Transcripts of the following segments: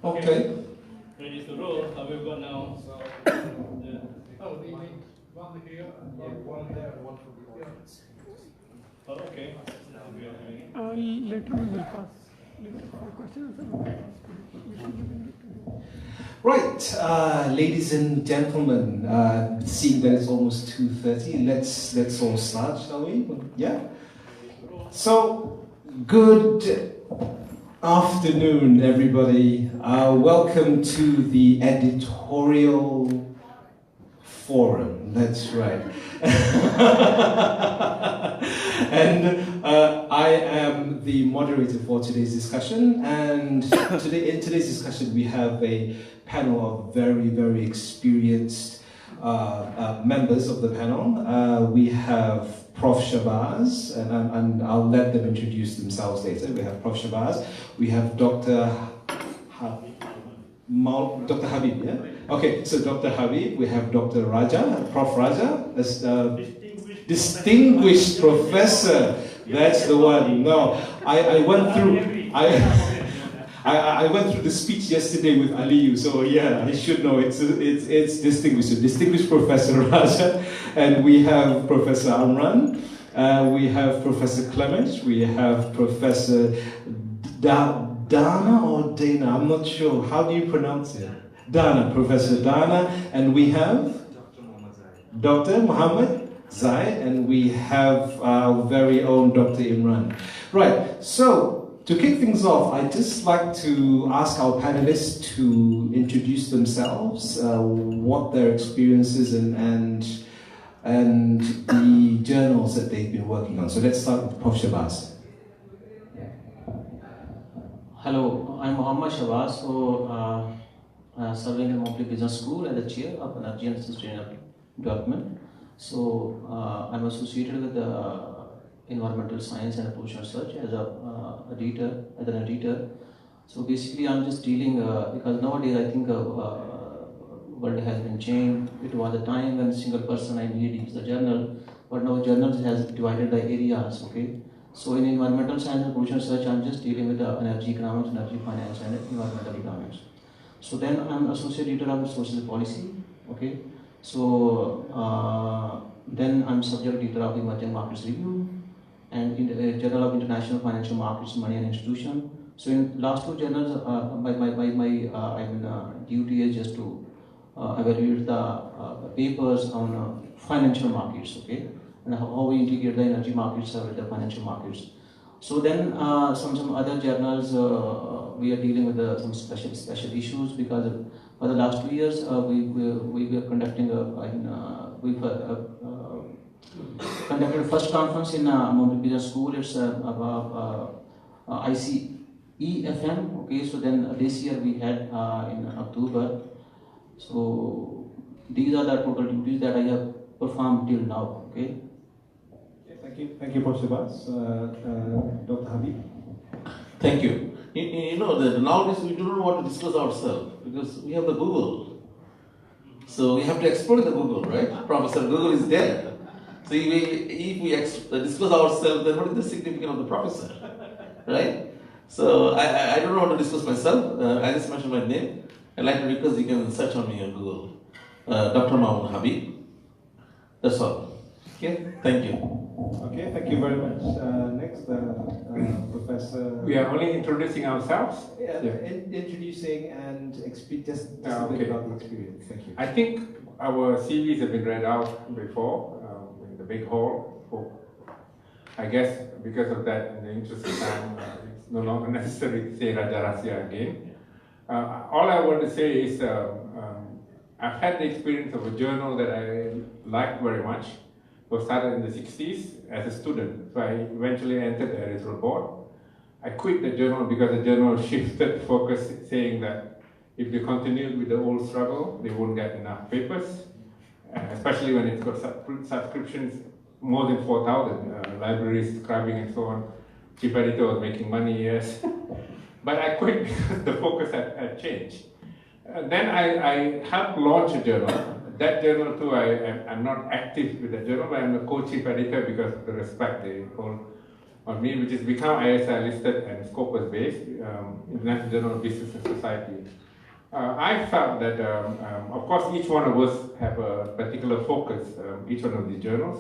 Okay. Ready to roll. However, now. Oh, we need one here and one there and one from the audience. Oh, okay. Later we will pass. Later for questions. Right, ladies and gentlemen, seeing that it's almost 2:30, let's all start, shall we? Yeah. So, good afternoon, everybody. Welcome to the Editorial Forum. That's right. And I am the moderator for today's discussion. And in today's discussion, we have a panel of very, very experienced members of the panel. We have Prof. Shabazz, and I'll let them introduce themselves later. We have Prof. Shabazz. We have Dr. Dr. Habib, yeah? Okay, so Dr. Habib, we have Dr. Raja, Prof. Raja, as distinguished professor. That's the one. No, I went through I went through the speech yesterday with Aliyu, so yeah, I should know it's distinguished. So distinguished Professor Raja, and we have Professor Amran, we have Professor Clement, we have Professor Dana or Dana, I'm not sure. How do you pronounce it? Dana, Professor Dana, and we have Dr. Muhammad Zai, and we have our very own Dr. Imran. Right, so to kick things off, I'd just like to ask our panelists to introduce themselves, what their experiences and the journals that they've been working on. So let's start with Prof. Shabazz. Hello, I'm Muhammad Shabazz, serving in Mobley Business School as the chair of Energy and Sustainable Development. So I'm associated with the environmental science and pollution research as an editor. So basically, I'm just dealing because nowadays I think world has been changed. It was a time when single person I need use the journal, but now journals has divided by areas. Okay. So in environmental science and pollution research, I'm just dealing with the energy economics, energy finance, and environmental economics. So then I'm associate editor of resources policy. Okay. So then I'm subject editor of emerging markets review and in the Journal of International Financial Markets, Money and Institution. So in last two journals, my duty is just to evaluate the papers on financial markets. Okay. And how we integrate the energy markets with the financial markets. So then some other journals we are dealing with some special issues because for the last 2 years we were conducting conducted first conference in Mobley Business School. It's about ICEFM. Okay, so then this year we had in October. So these are the total duties that I have performed till now. Okay. Thank you, Professor Shabazz. Dr. Habib. Thank you. You know that nowadays we do not want to discuss ourselves because we have the Google. So we have to exploit the Google, right? Professor, Google is there. So if we discuss ourselves, then what is the significance of the professor, right? So I don't want to discuss myself. I just mentioned my name. I'd like to request you can search on me on Google. Dr. Mahmoud Habib. That's all. Okay, thank you. Okay, thank you very much. Next, Professor. We are only introducing ourselves. Yeah. Introducing and just a bit about the experience. Thank you. I think our CVs have been read out before in the big hall. I guess because of that, in the interest of time, it's no longer necessary to say Raja Rasya again. All I want to say is I've had the experience of a journal that I liked very much. It was started in the 60s as a student. So I eventually entered the editorial board. I quit the journal because the journal shifted focus, saying that if they continued with the old struggle, they won't get enough papers, especially when it's got subscriptions more than 4,000, libraries, scribing and so on. Chief editor was making money, yes. But I quit because the focus had changed. Then I helped launch a journal. That journal too, I'm not active with the journal, but I'm the co-chief editor because of the respect they hold on me, which has become ISI listed and Scopus based, International Journal of Business and Society. I felt that, of course, each one of us have a particular focus, each one of these journals.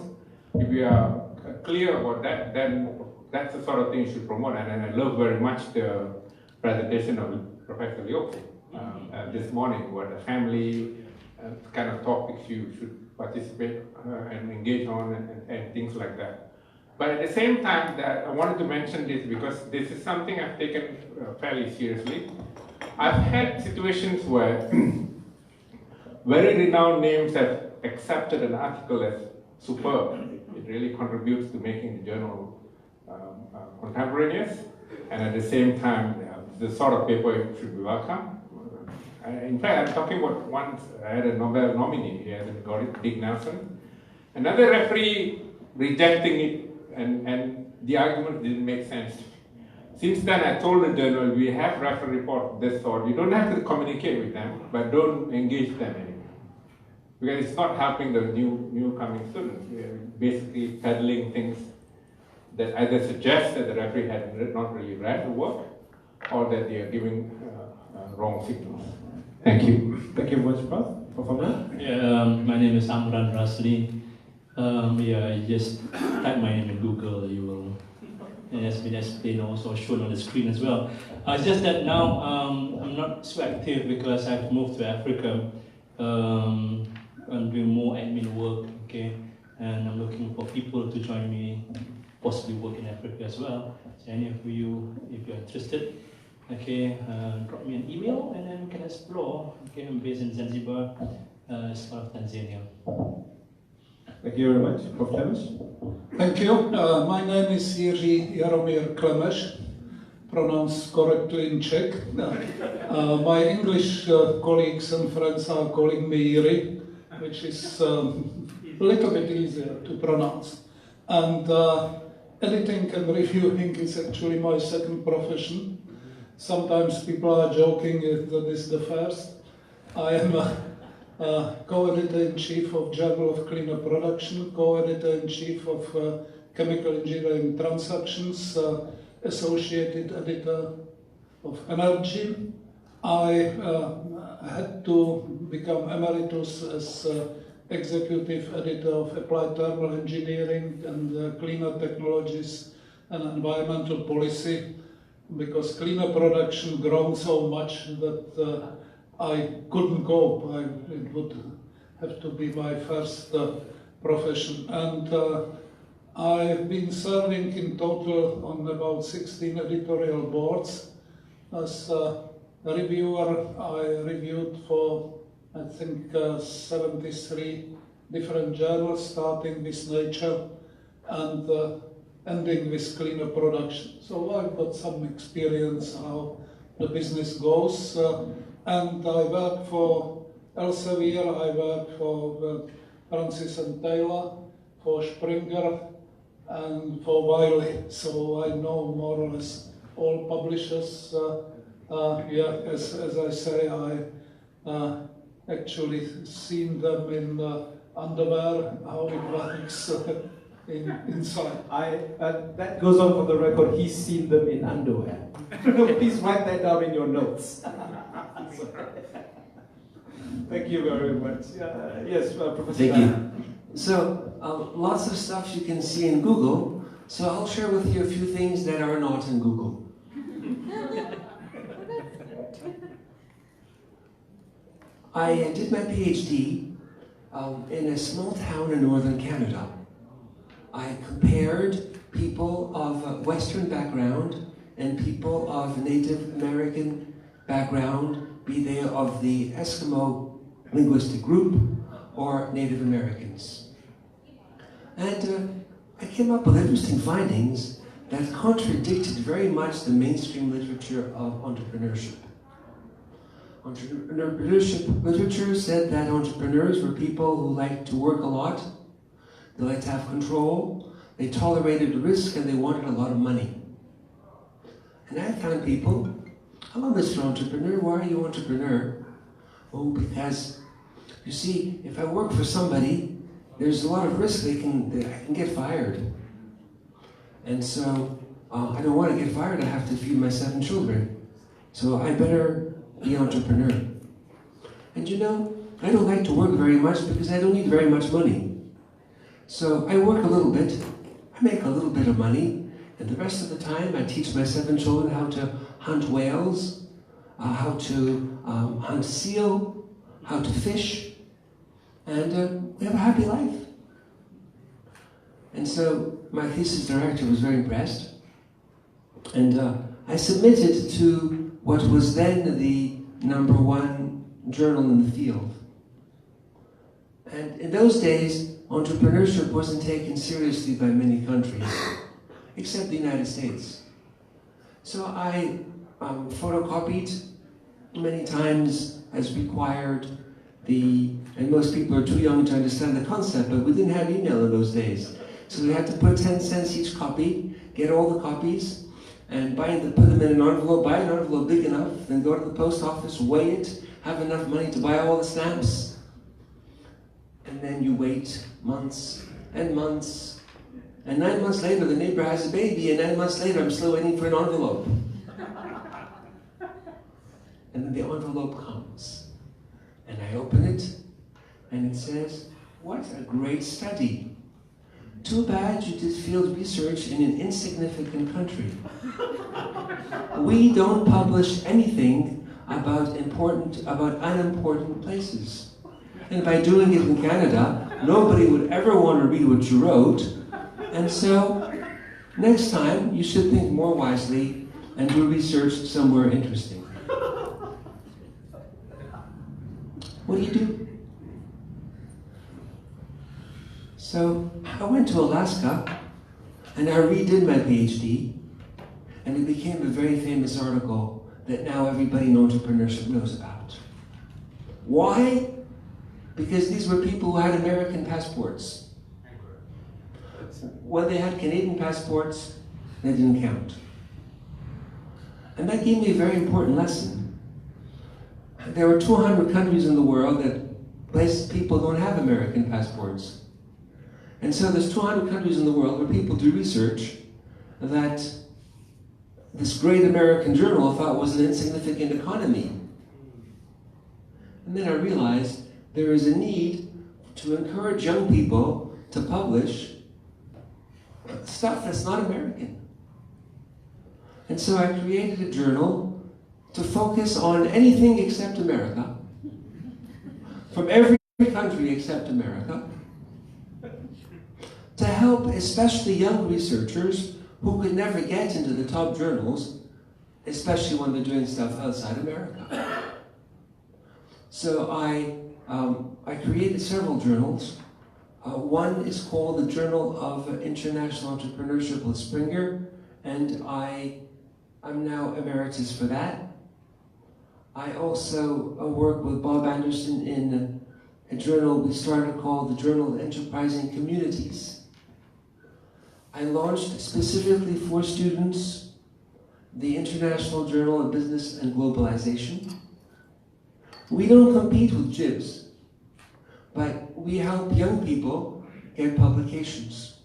If we are clear about that, then that's the sort of thing you should promote. And I love very much the presentation of Professor Liok this morning, what the family kind of topics you should participate and engage on and things like that. But at the same time, that I wanted to mention this because this is something I've taken fairly seriously. I've had situations where very renowned names have accepted an article as superb. It really contributes to making the journal contemporaneous, and at the same time, the sort of paper should be welcome. In fact, I'm talking about once I had a Nobel nominee, he hasn't got it, Dick Nelson. Another referee rejecting it, and the argument didn't make sense. Since then, I told the journal, we have referee reports of this sort. You don't have to communicate with them, but don't engage them anymore. Because it's not helping the new coming students. We are basically peddling things that either suggest that the referee had not really read the work, or that they are giving wrong signals. Thank you. Thank you very much, Prof. Professor. Yeah, my name is Amran Rasli. Yeah, you just type my name in Google, you will. It has been explained, also shown on the screen as well. It's just that now I'm not so active because I've moved to Africa. I'm doing more admin work, okay, and I'm looking for people to join me, possibly work in Africa as well. So any of you, if you're interested, okay, drop me an email and then we can explore. Okay, I'm based in Zanzibar, it's part of Tanzania. Thank you very much. Prof. Clemens. Thank you. My name is Jiří Jaromír Klemeš, pronounced correctly in Czech. My English colleagues and friends are calling me Jiří, which is a little bit easier to pronounce. And editing and reviewing is actually my second profession. Sometimes people are joking that this is the first. I am co-editor-in-chief of Journal of Cleaner Production, co-editor-in-chief of Chemical Engineering Transactions, associated editor of Energy. I had to become emeritus as executive editor of Applied Thermal Engineering and Cleaner Technologies and Environmental Policy, because cleaner production grown so much that I couldn't cope. It would have to be my first profession. And I've been serving in total on about 16 editorial boards. As a reviewer, I reviewed for, I think, 73 different journals, starting with Nature and ending with cleaner production. So I've got some experience how the business goes. And I work for Elsevier, I work for Francis and Taylor, for Springer, and for Wiley. So I know more or less all publishers. Yeah, as I say, I actually seen them in underwear, how it works inside. That goes on for the record, he's seen them in underwear. Please write that down in your notes. Thank you very much. Yes, Professor. Thank you. So, lots of stuff you can see in Google, so I'll share with you a few things that are not in Google. I did my PhD in a small town in northern Canada. I compared people of Western background and people of Native American background, be they of the Eskimo linguistic group or Native Americans. And I came up with interesting findings that contradicted very much the mainstream literature of entrepreneurship. Entrepreneurship literature said that entrepreneurs were people who liked to work a lot, they liked to have control, they tolerated risk, and they wanted a lot of money. And I found people, hello, Mr. Entrepreneur, why are you entrepreneur? Oh, because, you see, if I work for somebody, there's a lot of risk I can get fired. And so I don't want to get fired. I have to feed my 7 children. So I better be an entrepreneur. And you know, I don't like to work very much because I don't need very much money. So I work a little bit, I make a little bit of money, and the rest of the time I teach my 7 children how to hunt whales, how to hunt seal, how to fish, and we have a happy life. And so my thesis director was very impressed, and I submitted to what was then the #1 journal in the field. And in those days, entrepreneurship wasn't taken seriously by many countries, except the United States. So I photocopied many times as required and most people are too young to understand the concept, but we didn't have email in those days. So we had to put 10 cents each copy, get all the copies, and put them in an envelope, buy an envelope big enough, then go to the post office, weigh it, have enough money to buy all the stamps, and then you wait months and months. And 9 months later, the neighbor has a baby, and 9 months later, I'm still waiting for an envelope. And then the envelope comes, and I open it, and it says, "What a great study. Too bad you did field research in an insignificant country. We don't publish anything about unimportant places. And by doing it in Canada, nobody would ever want to read what you wrote. And so, next time, you should think more wisely and do research somewhere interesting." What do you do? So I went to Alaska and I redid my PhD, and it became a very famous article that now everybody in entrepreneurship knows about. Why? Because these were people who had American passports. When they had Canadian passports, they didn't count. And that gave me a very important lesson. There are 200 countries in the world that people don't have American passports. And so there's 200 countries in the world where people do research that this great American journal thought was an insignificant economy. And then I realized there is a need to encourage young people to publish stuff that's not American. And so I created a journal to focus on anything except America, from every country except America, to help especially young researchers who could never get into the top journals, especially when they're doing stuff outside America. So I created several journals. One is called the Journal of International Entrepreneurship with Springer, and I'm now emeritus for that. I also work with Bob Anderson in a journal we started called the Journal of Enterprising Communities. I launched specifically for students the International Journal of Business and Globalization. We don't compete with JIBS, but we help young people get publications.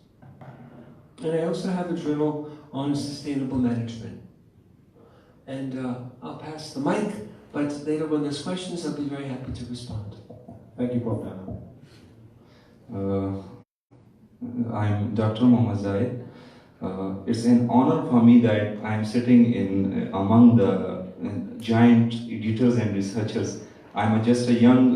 And I also have a journal on sustainable management. And I'll pass the mic, but later when there's questions, I'll be very happy to respond. Thank you, Prof. Dana. I'm Dr. Mohammad Zaid. It's an honor for me that I'm sitting among the giant editors and researchers. I'm just a young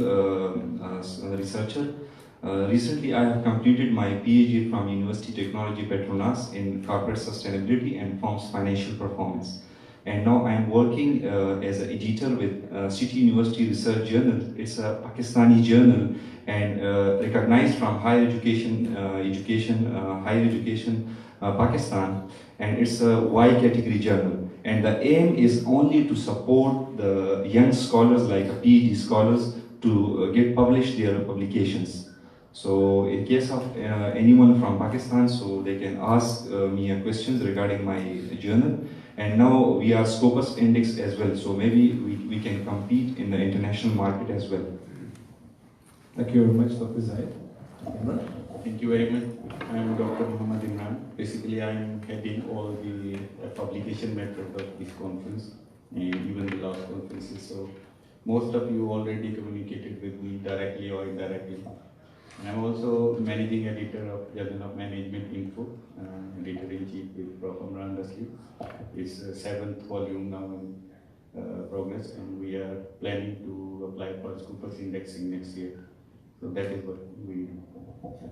researcher. Recently, I have completed my PhD from University Technology Petronas in corporate sustainability and firm's financial performance. And now I'm working as an editor with City University Research Journal. It's a Pakistani journal and recognized from higher education, Pakistan. And it's a Y category journal. And the aim is only to support the young scholars like PhD scholars to get published their publications. So in case of anyone from Pakistan, so they can ask me questions regarding my journal. And now we are Scopus Index as well, so maybe we can compete in the international market as well. Thank you very much, Dr. Zaid. Thank you very much. I am Dr. Muhammad Imran. Basically, I am heading all the publication method of this conference and even the last conferences. So most of you already communicated with me directly or indirectly. And I'm also managing editor of Journal of Management Info, editor-in-chief with Prof. Amran Rasli. It's 7th volume now in progress, and we are planning to apply for Scoopers indexing next year. So that is what we do.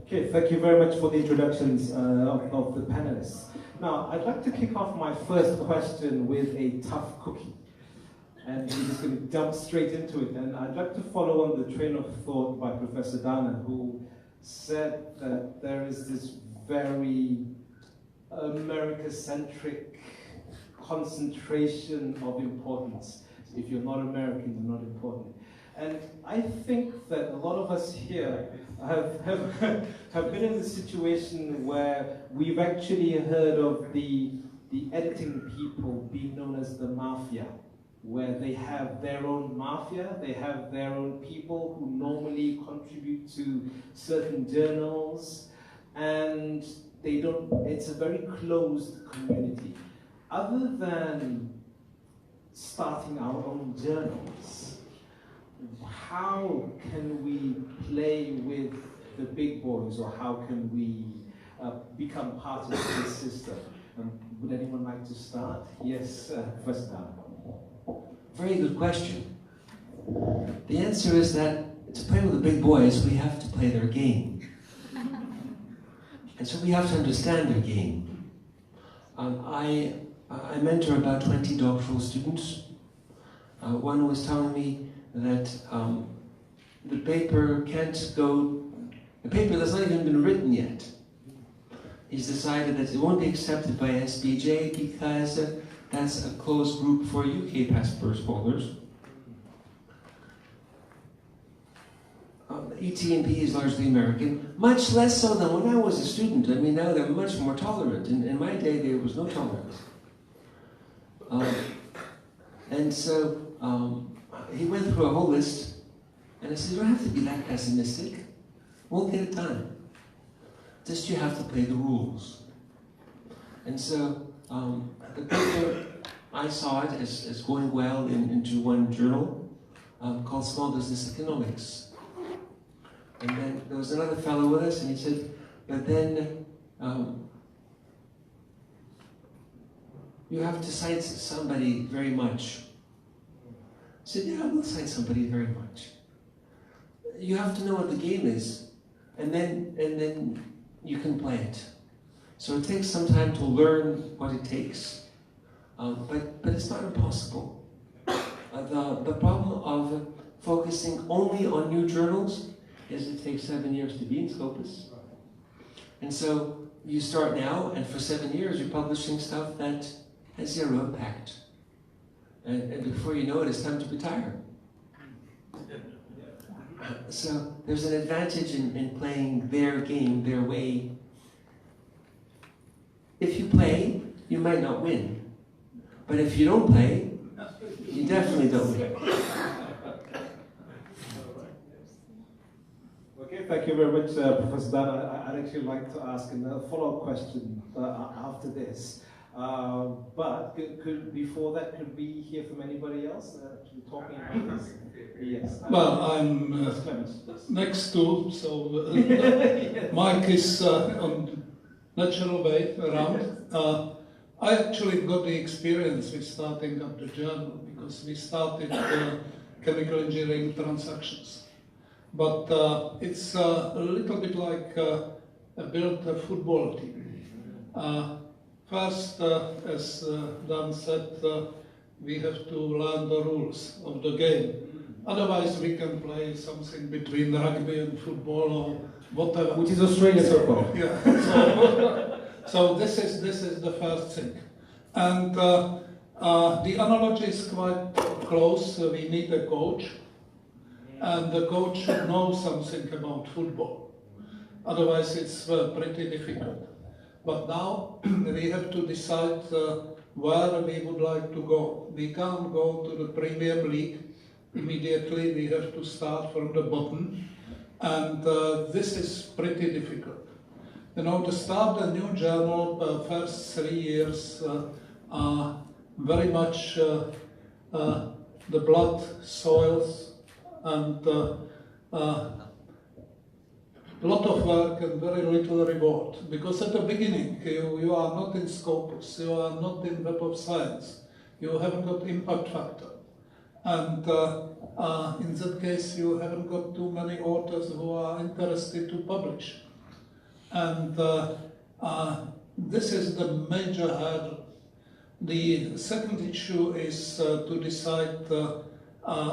Okay, thank you very much for the introductions of the panelists. Now, I'd like to kick off my first question with a tough cookie. And we're just going to jump straight into it. And I'd like to follow on the train of thought by Professor Dana, who said that there is this very America-centric concentration of importance. If you're not American, you're not important. And I think that a lot of us here have been in the situation where we've actually heard of the editing people being known as the mafia, where they have their own mafia, they have their own people who normally contribute to certain journals, and they don't, it's a very closed community. Other than starting our own journals, how can we play with the big boys, or how can we become part of this system? Would anyone like to start? Yes, Professor Dana. Very good question. The answer is that to play with the big boys, we have to play their game. And so we have to understand their game. I mentor about 20 doctoral students. One was telling me that the paper can't go, the paper that's not even been written yet. He's decided that it won't be accepted by SBJ because that's a closed group for UK passport holders. ET&P is largely American, much less so than when I was a student. I mean, now they're much more tolerant. In my day, there was no tolerance. And so he went through a whole list, and I said, you don't have to be that pessimistic. We'll get it done. Just you have to play the rules. And so the paper, I saw it as going well into one journal called Small Business Economics. And then there was another fellow with us, and he said, but then you have to cite somebody very much. I said, yeah, we'll cite somebody very much. You have to know what the game is, and then you can play it. So it takes some time to learn what it takes, but it's not impossible. The problem of focusing only on new journals is it takes 7 years to be in Scopus. And so you start now, and for 7 years you're publishing stuff that has zero impact. And before you know it, it's time to retire. So there's an advantage in playing their game, their way. If you play, you might not win. But if you don't play, you definitely don't win. Okay, thank you very much, Professor Dana. I'd actually like to ask another follow-up question after this. But before that, could we hear from anybody else talking about this? Yes. Well, I'm next to, so Mike is on natural way around. I actually got the experience with starting up the journal because we started chemical engineering transactions. But it's a little bit like build a football team. First, as Dan said, we have to learn the rules of the game. Otherwise, we can play something between rugby and football or whatever. Which is Australian football. Yeah. So this is the first thing. And the analogy is quite close. We need a coach. And the coach should know something about football. Otherwise, it's pretty difficult. But now we have to decide where we would like to go. We can't go to the Premier League immediately. We have to start from the bottom. And this is pretty difficult. You know, to start a new journal, first 3 years are very much the blood, soils, and a lot of work and very little reward. Because at the beginning, you are not in Scopus, you are not in Web of Science, you haven't got impact factor. And in that case, you haven't got too many authors who are interested to publish. And this is the major hurdle. The second issue is to decide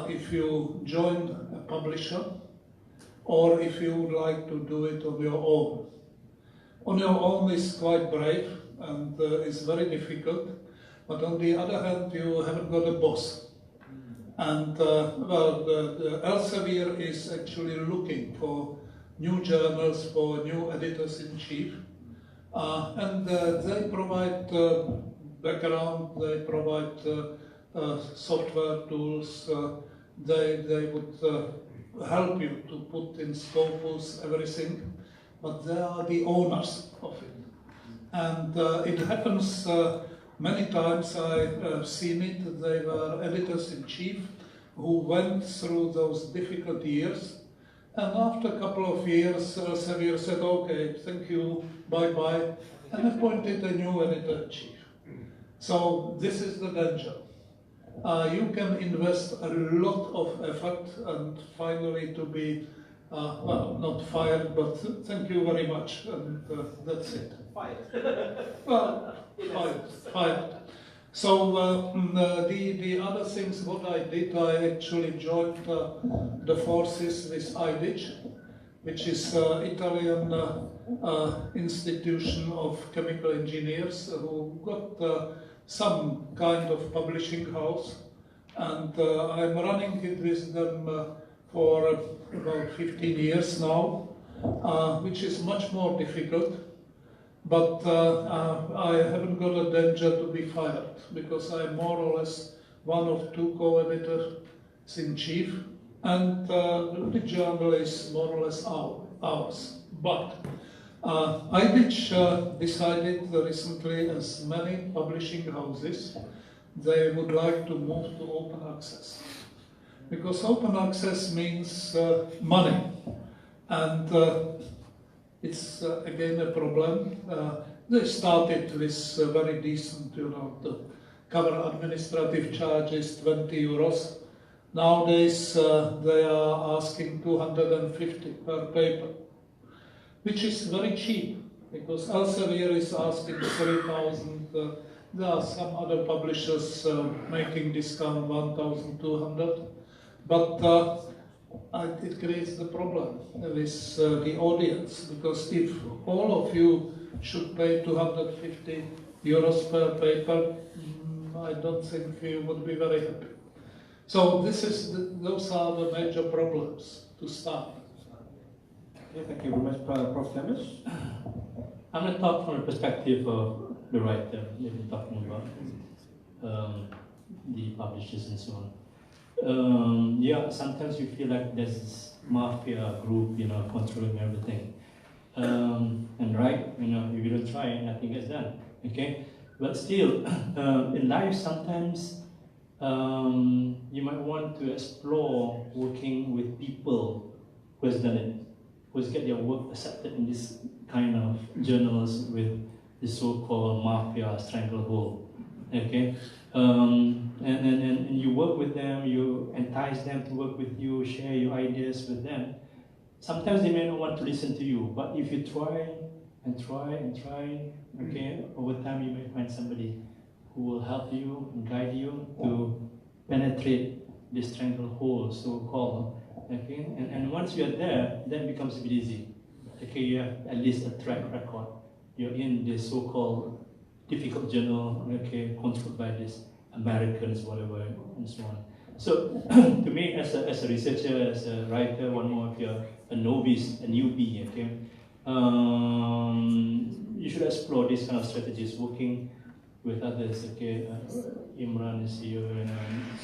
if you join a publisher or if you would like to do it on your own. On your own is quite brave and is very difficult, but on the other hand, you haven't got a boss. And well, the Elsevier is actually looking for new journals, for new editors-in-chief, and they provide background, they provide software tools, they would help you to put in Scopus everything, but they are the owners of it. And it happens many times, I've seen it, they were editors-in-chief who went through those difficult years, and after a couple of years, Elsevier said, okay, thank you, bye-bye, and appointed a new editor-in-chief. So this is the danger. You can invest a lot of effort and finally to be, well, not fired, but thank you very much, and that's it. Fired. Well, fired. So the other things what I did, I actually joined the forces with IDIC, which is Italian institution of chemical engineers who got some kind of publishing house, and I'm running it with them for about 15 years now, which is much more difficult, but I haven't got a danger to be fired, because I'm more or less one of 2 co-editors-in-chief, and the journal is more or less ours. But IDIC decided recently, as many publishing houses, they would like to move to open access. Because open access means money, and it's again a problem. They started with very decent, you know, to cover administrative charges, 20 euros. Nowadays they are asking 250 per paper, which is very cheap, because Elsevier is asking 3,000. There are some other publishers making discount 1,200, but it creates the problem with the audience, because if all of you should pay 250 euros per paper, I don't think you would be very happy. So those are the major problems to start. Okay, thank you very much, Prof. Temish. I'm going to talk from the perspective of the writer, maybe talking about the publishers and so on. Yeah, sometimes you feel like there's this mafia group, you know, controlling everything. And right, you know, if you don't try, nothing gets done. Okay, but still, in life sometimes you might want to explore working with people who has done it, who has get their work accepted in this kind of journals with the so-called mafia stranglehold. Okay, and you work with them, you entice them to work with you, share your ideas with them. Sometimes they may not want to listen to you, but if you try and try and try, okay, over time you may find somebody who will help you and guide you to penetrate the stranglehold, so-called. Okay, and once you are there, then it becomes a bit easy. Okay, you have at least a track record. You're in the so-called difficult journal, okay, controlled by these Americans, whatever, and so on. So, to me, as a researcher, as a writer, one more, if you're a novice, a newbie, okay, you should explore these kind of strategies, working with others, okay, Imran is here, and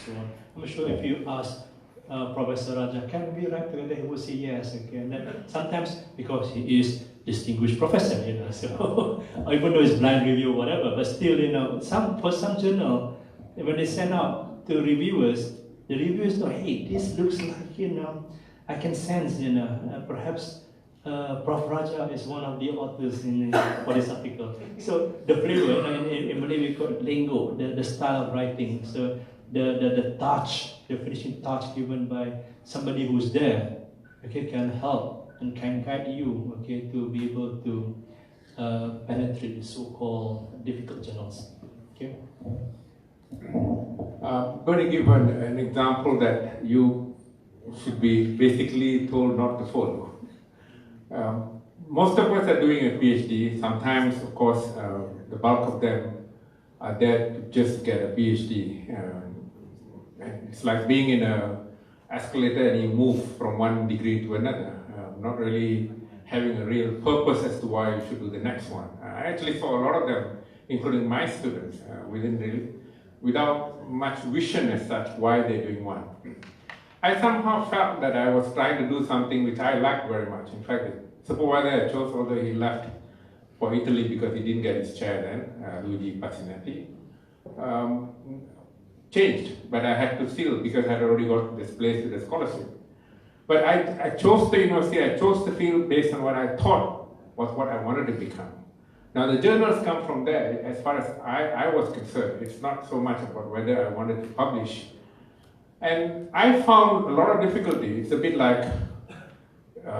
so on. I'm sure if you ask Professor Raja, can we write together, he will say yes, okay, and then sometimes, because he is distinguished professor, you know. So even though it's blind review or whatever, but still, you know, for some journal, when they send out to reviewers, the reviewers know, hey, this looks like, you know, I can sense, you know, perhaps Prof. Raja is one of the authors for this article. So the flavor, in Malay we call it lingo, the style of writing. So the touch, the finishing touch given by somebody who's there, okay, can help and can guide you, okay, to be able to penetrate the so-called difficult journals. Okay. I'm going to give an example that you should be basically told not to follow. Most of us are doing a PhD. Sometimes, of course, the bulk of them are there to just get a PhD. It's like being in an escalator and you move from one degree to another, not really having a real purpose as to why you should do the next one. I actually saw a lot of them, including my students, without much vision as such why they're doing one. I somehow felt that I was trying to do something which I liked very much. In fact, the supervisor I chose, although he left for Italy because he didn't get his chair then, Luigi Pacinetti, changed, but I had to still, because I had already got this place with a scholarship. But I chose the university, I chose the field based on what I thought was what I wanted to become. Now the journals come from there. As far as I was concerned, it's not so much about whether I wanted to publish. And I found a lot of difficulty. It's a bit like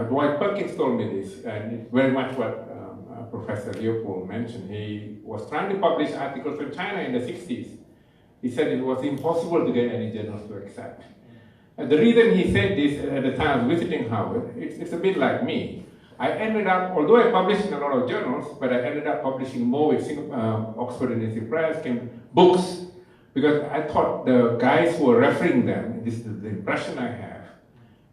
Dwight Perkins told me this, and it's very much what Professor Leopold mentioned. He was trying to publish articles from China in the 60s. He said it was impossible to get any journals to accept. And the reason he said this at the time I was visiting Harvard, it's a bit like me. I ended up, although I published in a lot of journals, but I ended up publishing more with Oxford University Press, books, because I thought the guys who were referring them, this is the impression I have,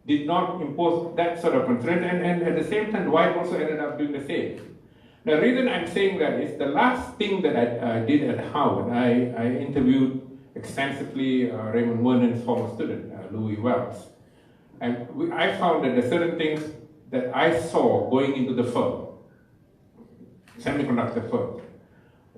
did not impose that sort of constraint, and at the same time, Dwight also ended up doing the same. The reason I'm saying that is the last thing that I did at Harvard, I interviewed extensively Raymond Vernon's former student, Louis Wells. And I found that there are certain things that I saw going into the firm, semiconductor firm,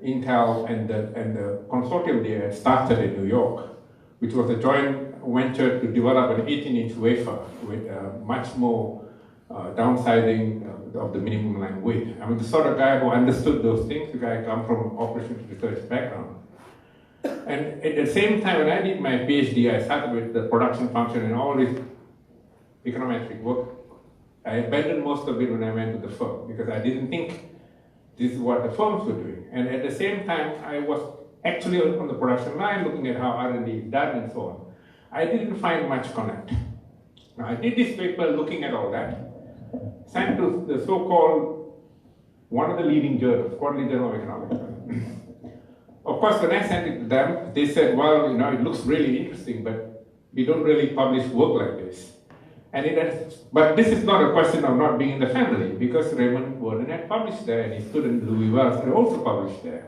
Intel and the consortium they had started in New York, which was a joint venture to develop an 18-inch wafer with much more downsizing of the minimum line width. I mean, the sort of guy who understood those things, the guy come from operations research background. And at the same time, when I did my PhD, I started with the production function and all this econometric work. I abandoned most of it when I went to the firm because I didn't think this is what the firms were doing. And at the same time, I was actually on the production line looking at how R&D is done and so on. I didn't find much connect. Now, I did this paper looking at all that, sent to the so-called, one of the leading journals, Quarterly Journal of Economics. Of course, when I sent it to them, they said, well, you know, it looks really interesting, but we don't really publish work like this. And but this is not a question of not being in the family, because Raymond Vernon had published there, and his student Louis Wells had also published there.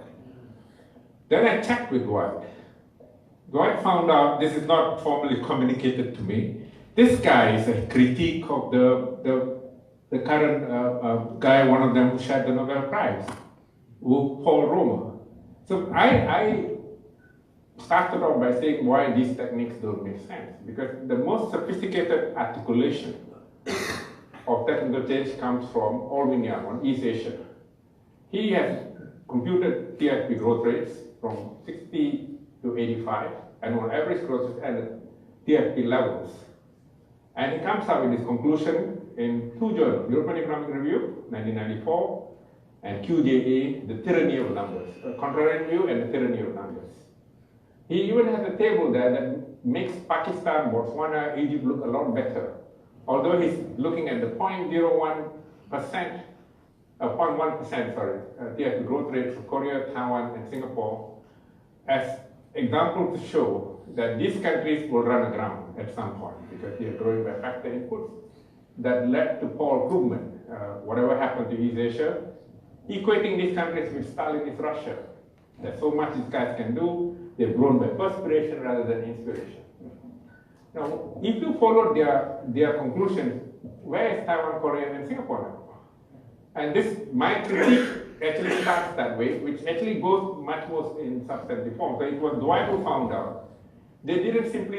Then I checked with Dwight. Dwight found out, this is not formally communicated to me, this guy is a critique of the current guy, one of them who shared the Nobel Prize, Paul Romer. So I started off by saying why these techniques don't make sense. Because the most sophisticated articulation of technical change comes from Alvin Young on East Asia. He has computed TFP growth rates from 60 to 85, and on average growth rates at TFP levels. And he comes up with his conclusion in two journals, European Economic Review, 1994, and QJA, the tyranny of numbers, contrarian view and the tyranny of numbers. He even has a table there that makes Pakistan, Botswana, Egypt look a lot better. Although he's looking at the 0.01%, 0.1%, sorry, TFP growth rates for Korea, Taiwan, and Singapore as example to show that these countries will run aground at some point because they are growing by factor inputs. That led to Paul Krugman, whatever happened to East Asia, equating these countries with Stalinist Russia. There's so much these guys can do. They've grown by perspiration rather than inspiration. Now, if you follow their conclusions, where is Taiwan, Korea, and Singapore now? And this, my critique actually starts that way, which actually goes much more in substantive form. So it was Dwight who found out. They didn't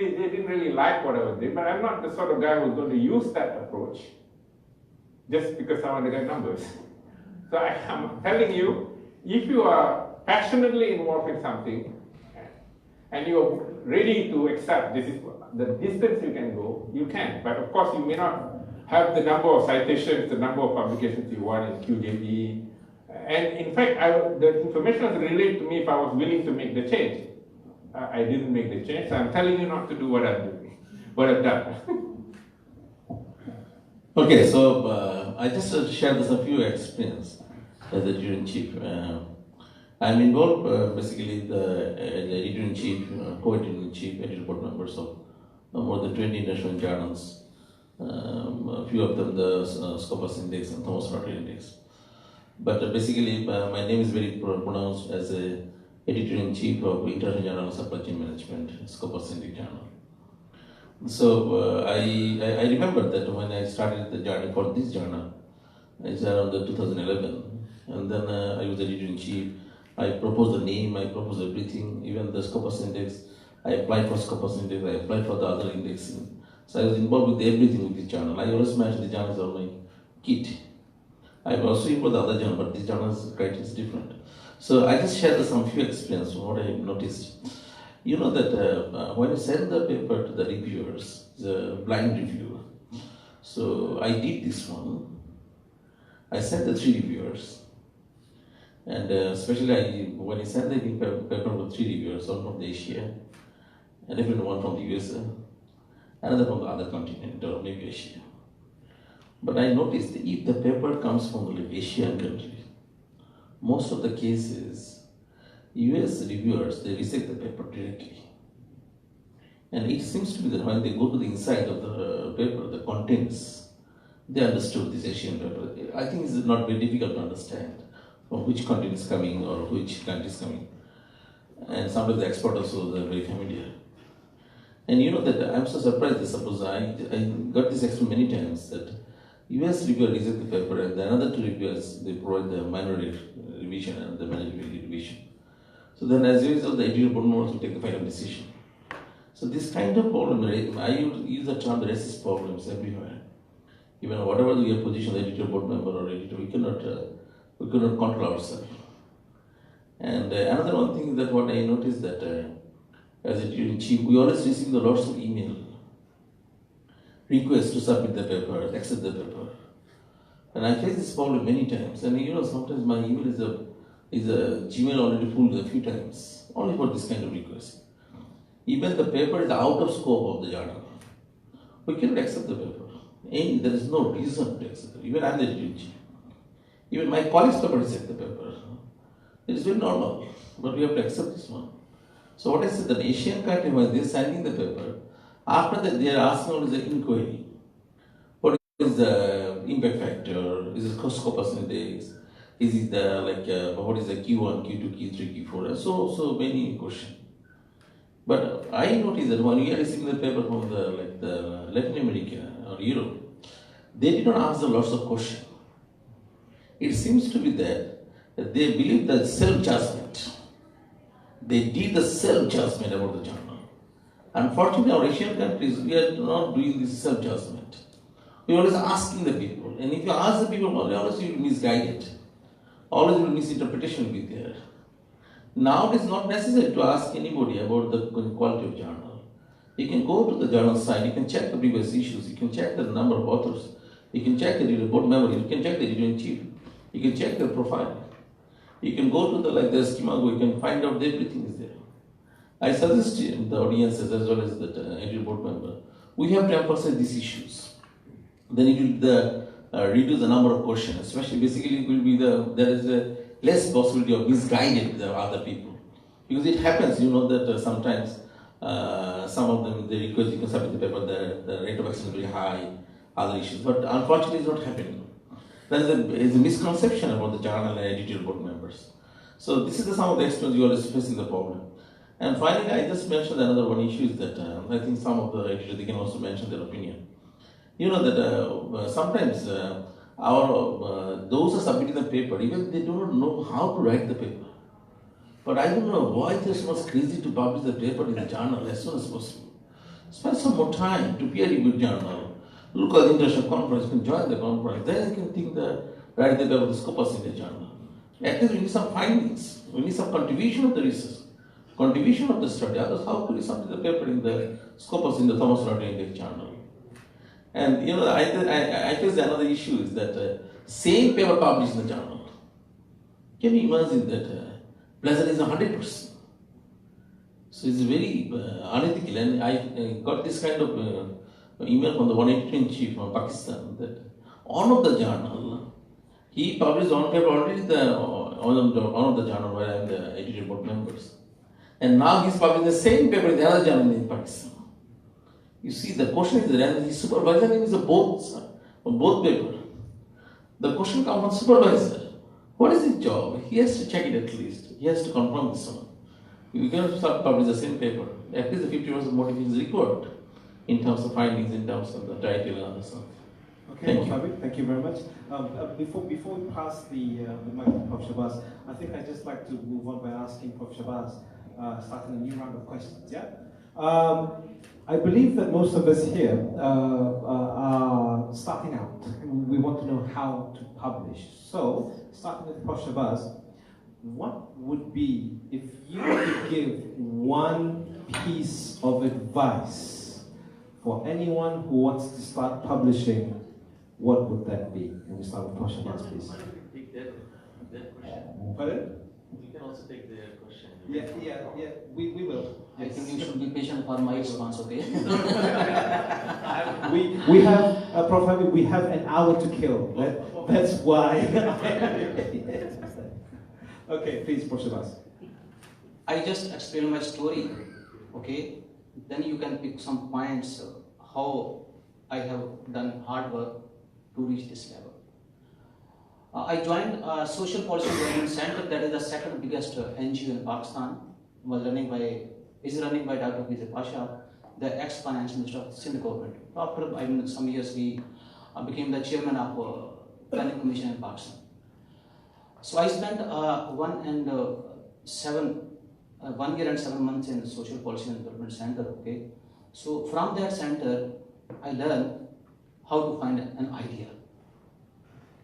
really like what I was doing, but I'm not the sort of guy who's going to use that approach just because I want to get numbers. So I'm telling you, if you are passionately involved in something and you're ready to accept this is the distance you can go, you can. But of course, you may not have the number of citations, the number of publications you want in QJB. And in fact, the information was relayed to me if I was willing to make the change. I didn't make the change, so I'm telling you not to do what I'm doing, what I've done. Okay, so I just shared a few experience as the editor-in-chief. I'm involved basically the editor-in-chief, co-editor-in-chief, editor board members of more than 20 international journals. A few of them the Scopus Index and Thomas Rotary Index. But basically my name is very pronounced as a editor-in-chief of International Journal of Supply Chain Management, Scopus Index journal. So I remember that when I started the journey for this journal, it's around 2011, and then I was editor-in-chief. I proposed the name, I proposed everything, even the Scopus Index. I applied for Scopus Index, I applied for the other indexing. So I was involved with everything with this journal. I always mention the journals on my kit. I was also involved with the other journal, but this journal's criteria is different. So I just shared some few experience from what I noticed. You know that when you send the paper to the reviewers, the blind reviewer, so I did this one. I sent the 3 reviewers, and especially when I sent the paper to 3 reviewers, one from Asia, a different one from the USA, another from the other continent or maybe Asia. But I noticed that if the paper comes from the Asian country, most of the cases, US reviewers, they reject the paper directly. And it seems to be that when they go to the inside of the paper, the contents, they understood this Asian paper. I think it's not very difficult to understand from which content is coming or which country is coming. And sometimes the expert also is very familiar. And you know that I'm so surprised that suppose I got this experience many times that US reviewer reject the paper and the another 2 reviewers, they provide the minority revision and the management revision. So then as a result, the editorial board members will take the final decision. So this kind of problem, I use the term the racist problems everywhere. Even whatever we are position, the editorial board member or editor, we cannot control ourselves. And another one thing that what I noticed that as editor-in-chief, we always receive the lots of email requests to submit the paper, accept the paper. And I face this problem many times. And you know, sometimes my email is a Gmail already full a few times, only for this kind of request. Even the paper is out of scope of the journal. We cannot accept the paper. There is no reason to accept it. Even I am the editor-in-chief. Even my colleagues paper reject the paper. It is very normal, but we have to accept this one. So what I said, the Asian country, when they are signing the paper, after that they are asking what is the inquiry. What is the impact factor? Is it Scopus Index? Is it the what is the Q1, Q2, Q3, Q4? And so many questions. But I noticed that when we are receiving the paper from the Latin America or Europe, they did not answer lots of questions. It seems to be that they believe that self-judgment. They did the self-judgment about the journal. Unfortunately, our Asian countries, we are not doing this self-judgment. We are always asking the people. And if you ask the people, always you will misguide it. Always will misinterpretation will be there. Now it is not necessary to ask anybody about the quality of journal. You can go to the journal site, you can check the previous issues, you can check the number of authors, you can check the board member, you can check the editor-in-chief, you can check the profile. You can go to the schema, you can find out everything is there. I suggest the audiences as well as the editorial board member, we have to emphasize these issues. Then it will reduce the number of questions, especially basically it will be there is a less possibility of misguiding the other people. Because it happens, you know, that sometimes some of them, they request you can submit the paper, the rate of action is very high, other issues, but unfortunately it's not happening. There is a misconception about the journal and editorial board members. So this is some of the experience you are facing the problem. And finally, I just mentioned another one issue is that I think some of the editors, they can also mention their opinion. You know that sometimes those are submitting the paper, even they do not know how to write the paper. But I don't know why they're so much crazy to publish the paper in the journal as soon as possible. Spend some more time to peer-reviewed journal. Look at the international conference, you can join the conference. Then you can think that write the paper with scopus in the journal. At least we need some findings. We need some contribution of the research, contribution of the study. Others, how could you submit the paper in the scopus in the Thomas Rotary Index journal? And I guess another issue is that same paper published in the journal. Can you imagine that plagiarism 100%? So it's very unethical. And I got this kind of email from the one editor-in-chief from Pakistan that one of the journal, he published one paper already in one of the journal where I am the editorial board members. And now he's publishing the same paper in the other journal in Pakistan. You see, the question is that his supervisor name is both paper. The question comes from supervisor. What is his job? He has to check it at least. He has to confirm this one. We cannot start publishing the same paper. At least the 50% motivation is required in terms of findings, in terms of the title and other stuff. Okay, thank you very much. Before we pass the mic to Prof. Shabazz, I think I'd just like to move on by asking Prof. Shabazz, starting a new round of questions. Yeah. I believe that most of us here are starting out. We want to know how to publish. So, starting with Prof. Shabazz, what would be, if you could give one piece of advice for anyone who wants to start publishing, what would that be? And we start with Prof. Shabazz, please. Take that question. Pardon? You can also take the question. Yeah, we will. I think you should be patient for my response, okay? we have, Prof. Habib, we have an hour to kill. That's why. Okay, please, Prof. Shabazz. I just explain my story, okay? Then you can pick some points how I have done hard work to reach this level. I joined a Social Policy Development Center, that is the second biggest NGO in Pakistan, is running by Dr. Vijay Pasha, the ex-finance minister of the Sindh government. After some years, we became the chairman of Planning Commission in Pakistan. So I spent 1 year and 7 months in the Social Policy and Development Center. Okay, so from that center, I learned how to find an idea.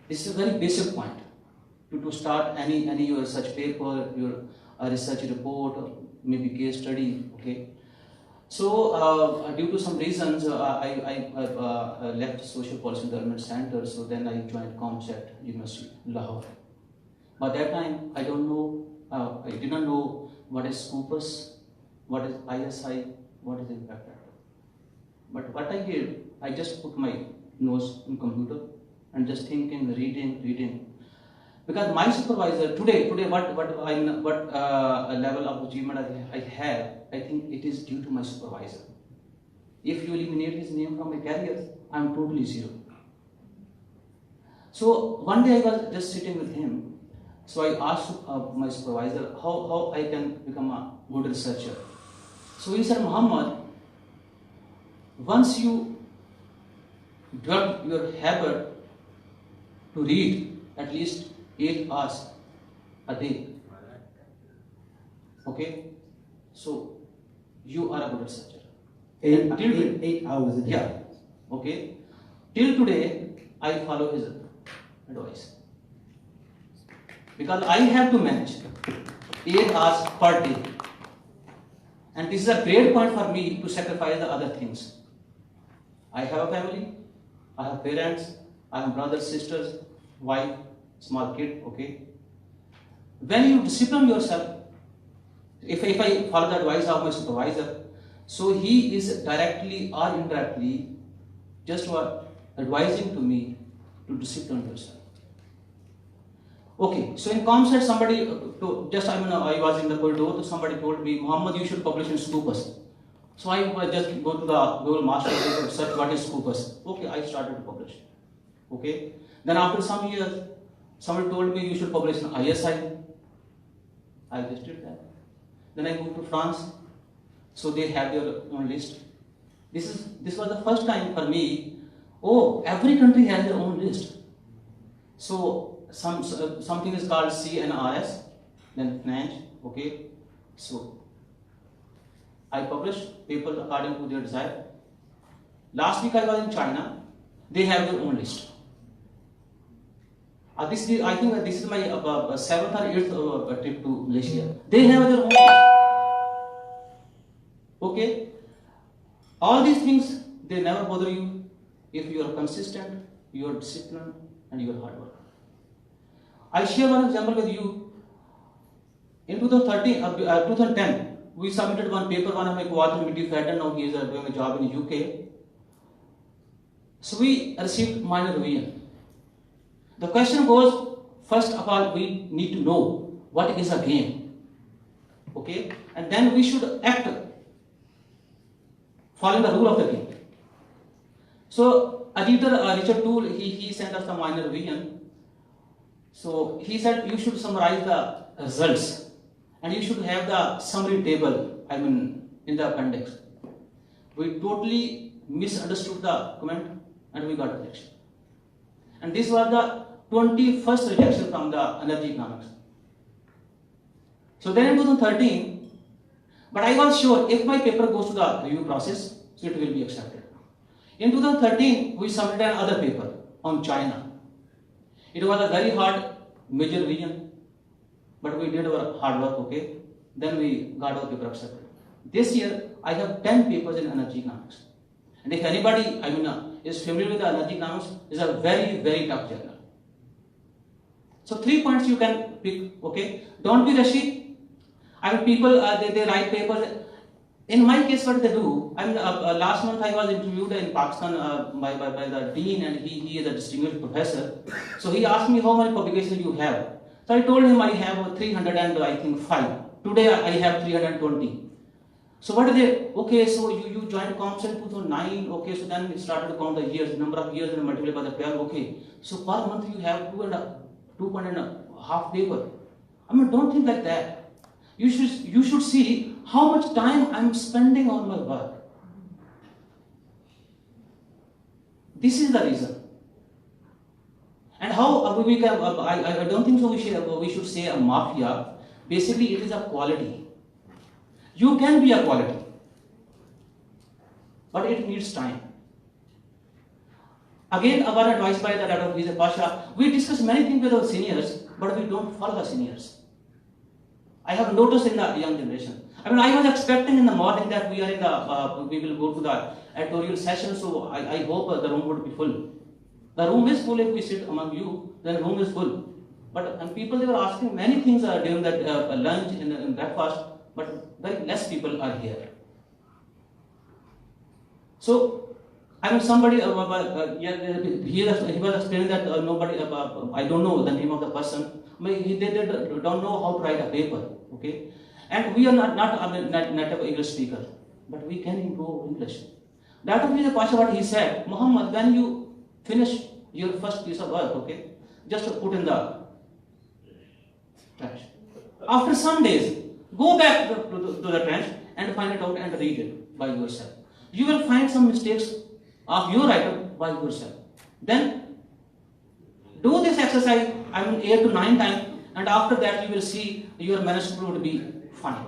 This is a very basic point to start any your research paper, your research report, or maybe case study. Okay, so due to some reasons, I left Social Policy and Development Center. So then I joined ComSet University, Lahore. By that time, I didn't know what is Scopus, what is ISI, what is impact factor. But what I did, I just put my nose in computer and just thinking, reading. Because my supervisor today, what level of achievement I have, I think it is due to my supervisor. If you eliminate his name from my career, I am totally zero. So one day I was just sitting with him. So I asked my supervisor how I can become a good researcher. So he said, Muhammad, once you develop your habit to read at least 8 hours a day, okay, so you are a good researcher. 8 hours a day? Yeah, okay. Till today, I follow his advice. Because I have to manage 8 hours per day. And this is a great point for me to sacrifice the other things. I have a family, I have parents, I have brothers, sisters, wife, small kid, okay? When you discipline yourself, if I follow the advice of my supervisor, so he is directly or indirectly just advising to me to discipline yourself. Okay, so in ComSet, I was in the corridor, somebody told me, Muhammad, you should publish in Scopus. So I just go to the Google Master and search what is Scopus. Okay, I started to publish. Okay, then after some years, somebody told me you should publish in ISI. I just did that. Then I moved to France, so they have their own list. This was the first time for me. Oh, every country has their own list. So something is called CNRS, then French, okay. So I published papers according to their desire. Last week I was in China. They have their own list. I think this is my 7th or 8th trip to Malaysia. They have their own list. Okay? All these things, they never bother you if you are consistent, you are disciplined, and you are hard worker. I share one example with you. In 2010, we submitted one paper, one of my co-authors, now he is doing a job in the UK. So we received minor revision. The question goes, first of all, we need to know what is a game. Okay? And then we should act following the rule of the game. So editor Richard Toole, he sent us the minor revision. So he said you should summarize the results and you should have the summary table, in the appendix. We totally misunderstood the comment and we got rejection. And this was the 21st rejection from the energy economics. So then in 2013, but I was sure if my paper goes to the review process, so it will be accepted. In 2013, we submitted another paper on China. It was a very hard major revision, but we did our hard work, okay? Then we got our paper accepted. This year, I have 10 papers in energy economics. And if anybody, is familiar with the energy economics, it's a very, very tough journal. So 3 points you can pick, okay? Don't be rushy. People, they write papers. In my case, what they do, last month I was interviewed in Pakistan by the dean, and he is a distinguished professor. So he asked me how many publications you have. So I told him I have 305. Today I have 320. So what are they? Okay, so you joined COMS in 2009. Okay, so then we started to count the years, number of years, and multiply by the 12. Okay, so per month you have 2.5 paper. Don't think like that. You should see how much time I'm spending on my work. This is the reason. And how we can, I don't think so we should say a mafia. Basically, it is a quality. You can be a quality, but it needs time. Again, our advice by the Dr. Vijay Pasha, we discuss many things with our seniors, but we don't follow the seniors. I have noticed in the young generation. I was expecting in the morning that we will go to the editorial session, so I hope the room would be full. The room is full if we sit among you, then the room is full. But people, they were asking many things during that lunch and breakfast, but very less people are here. So, somebody, he was explaining that nobody, I don't know the name of the person, they don't know how to write a paper, okay? And we are not native English speakers, but we can improve English. Dr. Vijay Pasha, what he said, Muhammad, when you finish your first piece of work, okay, just put in the trash. After some days, go back to the trash and find it out and read it by yourself. You will find some mistakes of your writer by yourself. Then do this exercise 8 to 9 times, and after that you will see your manuscript would be fine.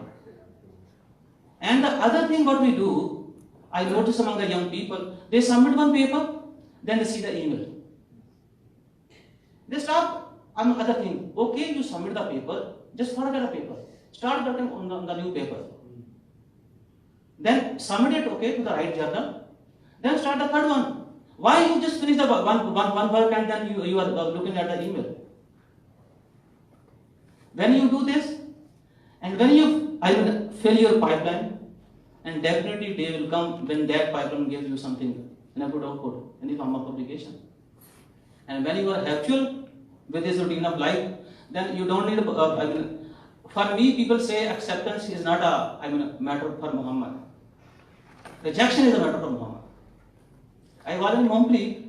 And the other thing what we do, I notice among the young people, they submit one paper, then they see the email. They stop on other thing. Okay, you submit the paper, just forget the paper. Start working on the new paper. Then submit it, okay, to the right journal. Then start the third one. Why you just finish the one work and then you are looking at the email? When you do this, and when you fill your pipeline, and definitely day will come when that pipeline gives you something in a good output in the form of publication. And when you are actual with this routine of life, then you don't need for me, people say acceptance is not a matter for Muhammad. Rejection is a matter for Muhammad. I was in Mumbai.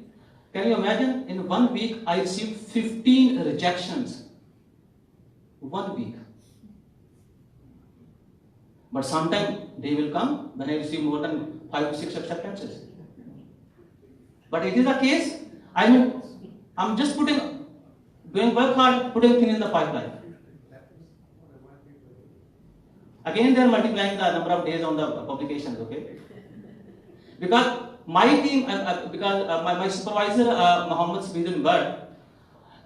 Can you imagine? In 1 week, I received 15 rejections. 1 week. But sometime they will come when I receive more than 5 to 6 acceptances. But it is a case, I'm just putting doing work hard, putting things in the pipeline. Again, they are multiplying the number of days on the publications, okay? Because my team, my supervisor, Muhammad Sabidun Bird,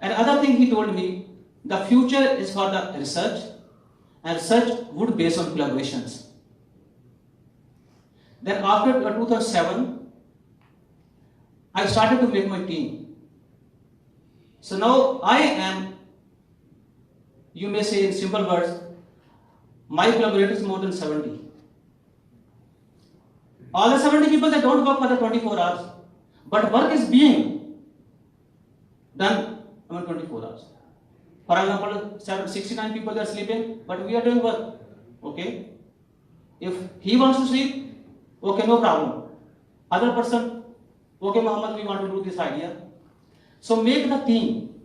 and other thing he told me, the future is for the research, and research would base on collaborations. Then after 2007, I started to make my team. So now I am, you may say in simple words, my collaborators more than 70. All the 70 people, they don't work for the 24 hours, but work is being done in 24 hours. For example, 69 people are sleeping, but we are doing work. Okay? If he wants to sleep, okay, no problem. Other person, okay, Muhammad, we want to do this idea. So make the team.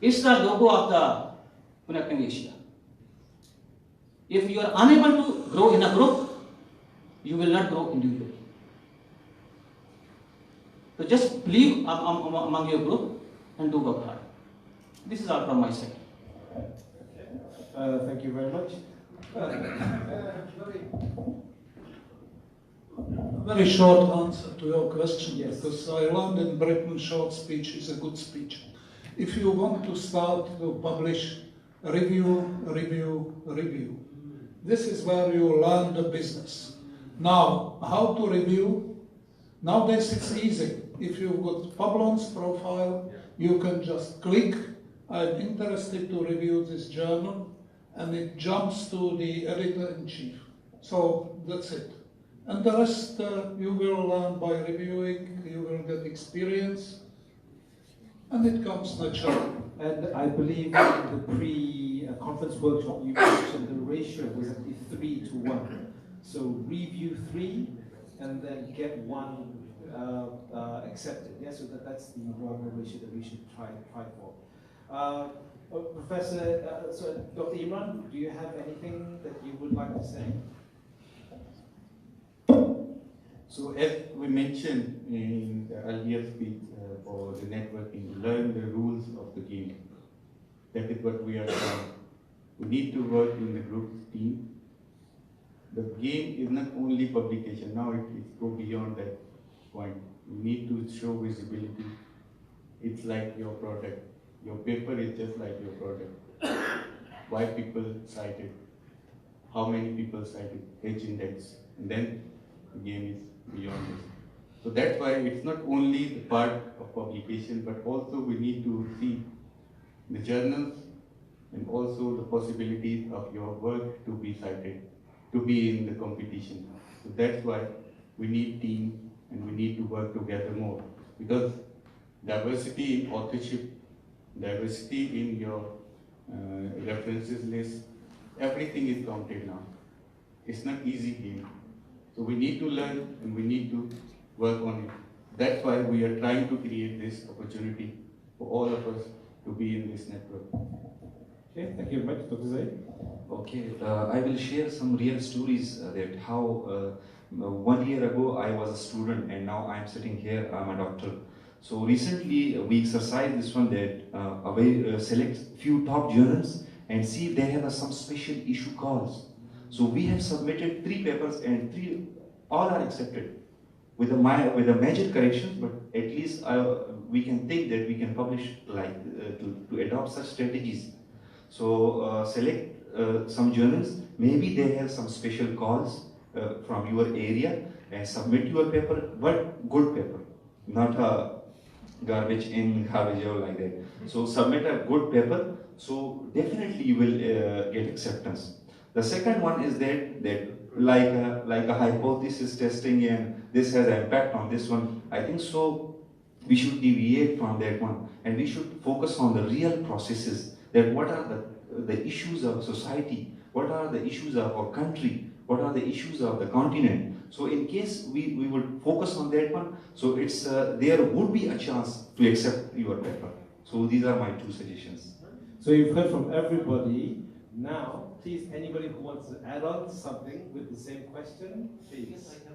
It's the logo of the Connecting Asia. If you are unable to grow in a group, you will not grow individually. So just believe among your group and do work hard. This is all from my side. Thank you very much. Very short answer to your question, Yes. because I learned in Britain short speech is a good speech. If you want to start to publish, review. This is where you learn the business. Now, how to review? Nowadays it's easy. If you've got Pablon's profile, you can just click, I'm interested to review this journal, and it jumps to the editor-in-chief. So that's it. And the rest you will learn by reviewing, you will get experience, and it comes naturally. And I believe in the pre-conference workshop you mentioned the ratio was actually 3:1. So review 3 and then get 1 accepted. Yeah, so that's the normal ratio that we should try for. Professor, Dr. Imran, do you have anything that you would like to say? So as we mentioned in the earlier speech for the networking, learn the rules of the game. That is what we are doing. We need to work in the group team. The game is not only publication. Now it go beyond that point. You need to show visibility. It's like your product. Your paper is just like your product. Why people cite it? How many people cite it? H index. And then the game is beyond this. So that's why it's not only the part of publication, but also we need to see the journals and also the possibilities of your work to be cited, to be in the competition. So that's why we need team and we need to work together more, because diversity in authorship, diversity in your references list, everything is counted now. It's not easy game. So we need to learn and we need to work on it. That's why we are trying to create this opportunity for all of us to be in this network. Okay, thank you very much, Dr. Zaid. Okay, I will share some real stories that how 1 year ago I was a student and now I'm sitting here, I'm a doctor. So recently we exercised this one that select few top journals and see if they have some special issue calls. So we have submitted 3 papers and 3 all are accepted with a major corrections, but at least we can think that we can publish like to adopt such strategies. So select some journals, maybe they have some special calls from your area and submit your paper, but good paper, not a garbage in, garbage out like that. So submit a good paper, so definitely you will get acceptance. The second one is that like a hypothesis testing and this has an impact on this one. I think so we should deviate from that one and we should focus on the real processes, that what are the issues of society, what are the issues of our country, what are the issues of the continent. So in case we would focus on that one, so it's there would be a chance to accept your paper. So these are my 2 suggestions. So you've heard from everybody. Now, please, anybody who wants to add on something with the same question, please. Yes, I can.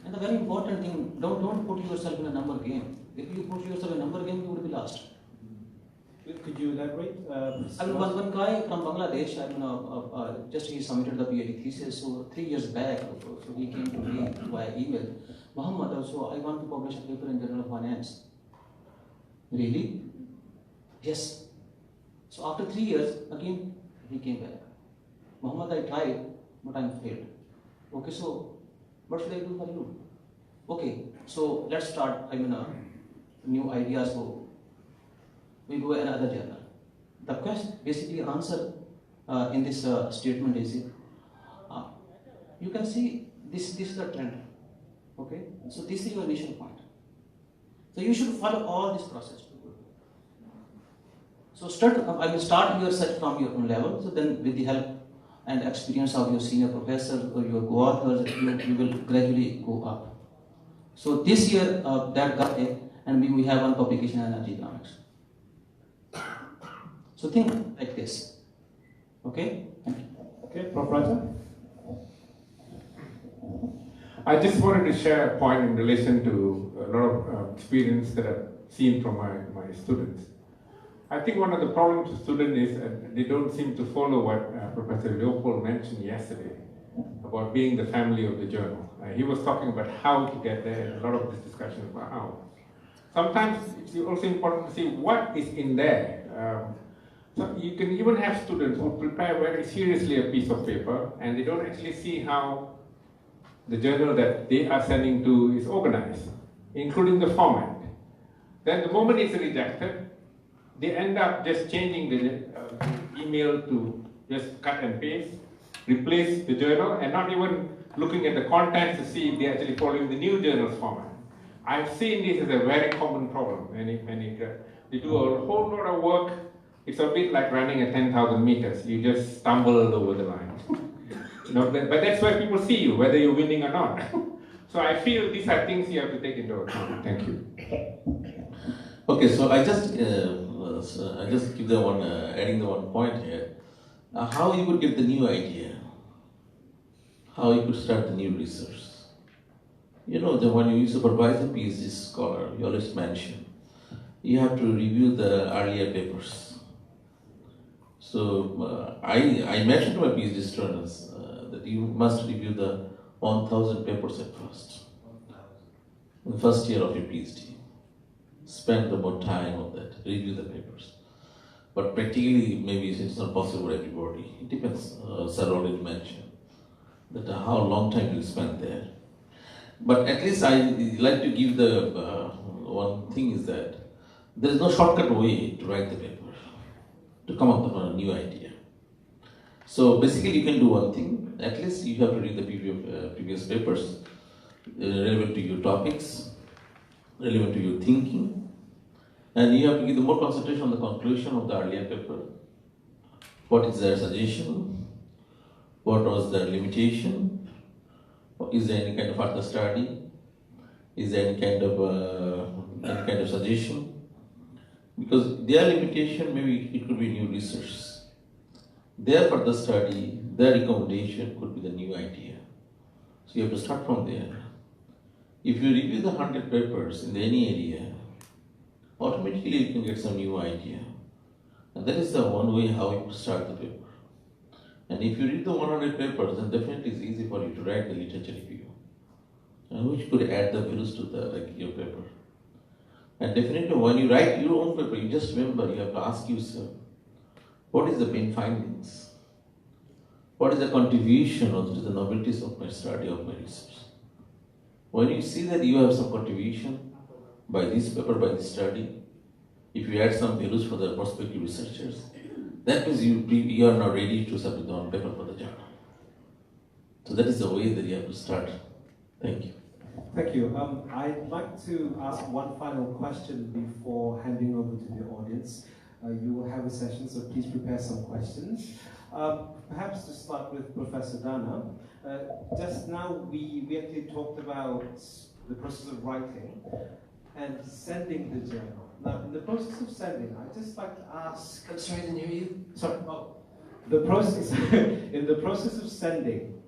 And the the very important thing, don't put yourself in a number game. If you put yourself in a number game, you would be lost. Could you elaborate? I mean, one guy from Bangladesh, I mean, just he submitted the PhD thesis, so 3 years back, so he came to me via email. Muhammad, also, I want to publish a paper in Journal of Finance. Really? Yes. So after 3 years, again, he came back. Muhammad, I tried, but I'm failed. Okay, so what should I do for you? Okay, so let's start, I mean, a new idea, so we go another journal. The question, basically answer in this statement is, you can see this is the trend, okay? So this is your initial point. So you should follow all this process. So start your search from your own level, so then with the help and experience of your senior professors or your co-authors, you will gradually go up. So this year, that got it, and we have one publication in energy economics. So think like this. Okay? Okay, Prof. Raja? I just wanted to share a point in relation to a lot of experience that I've seen from my students. I think one of the problems with students is they don't seem to follow what Professor Leopold mentioned yesterday about being the family of the journal. He was talking about how to get there, and a lot of this discussion about how. Sometimes it's also important to see what is in there. So you can even have students who prepare very seriously a piece of paper and they don't actually see how the journal that they are sending to is organized, including the format. Then the moment it's rejected, they end up just changing the email to just cut and paste, replace the journal, and not even looking at the contents to see if they're actually following the new journal's format. I've seen this as a very common problem. They do a whole lot of work. It's a bit like running a 10,000 meters. You just stumble over the line. But that's why people see you, whether you're winning or not. So I feel these are things you have to take into account. Thank you. Okay, so I just give the one, adding the one point here. How you could get the new idea? How you could start the new research? When you supervise a PhD scholar, you always mention, you have to review the earlier papers. So I mentioned to my PhD students that you must review the 1,000 papers at first, in the first year of your PhD. Spend more time on that, review the papers. But practically, maybe it's not possible for everybody. It depends. Sir already mentioned that how long time you spend there. But at least I like to give the one thing is that there is no shortcut way to write the paper, to come up with a new idea. So basically you can do one thing, at least you have to read the previous papers relevant to your topics, relevant to your thinking, and you have to give the more concentration on the conclusion of the earlier paper. What is their suggestion? What was their limitation? Is there any kind of further study? Is there any kind of suggestion? Because their limitation, maybe it could be new research. Their further study, their recommendation could be the new idea. So you have to start from there. If you review the 100 papers in any area, automatically you can get some new idea. And that is the one way how you start the paper. And if you read the 100 papers, then definitely it's easy for you to write the literature review, which could add the values to your paper. And definitely when you write your own paper, you just remember, you have to ask yourself, what is the main findings? What is the contribution to the novelties of my study, of my research? When you see that you have some contribution by this paper, by this study, if you add some values for the prospective researchers, that means you are now ready to submit the on paper for the journal. So that is the way that you have to start. Thank you. Thank you. I'd like to ask one final question before handing over to the audience. You will have a session, so please prepare some questions. Perhaps to start with Professor Dana. Just now we actually talked about the process of writing and sending the journal. Now, in the process of sending, I'd just like to ask... I'm sorry, I didn't hear you. Sorry. Oh. The process, in the process of sending,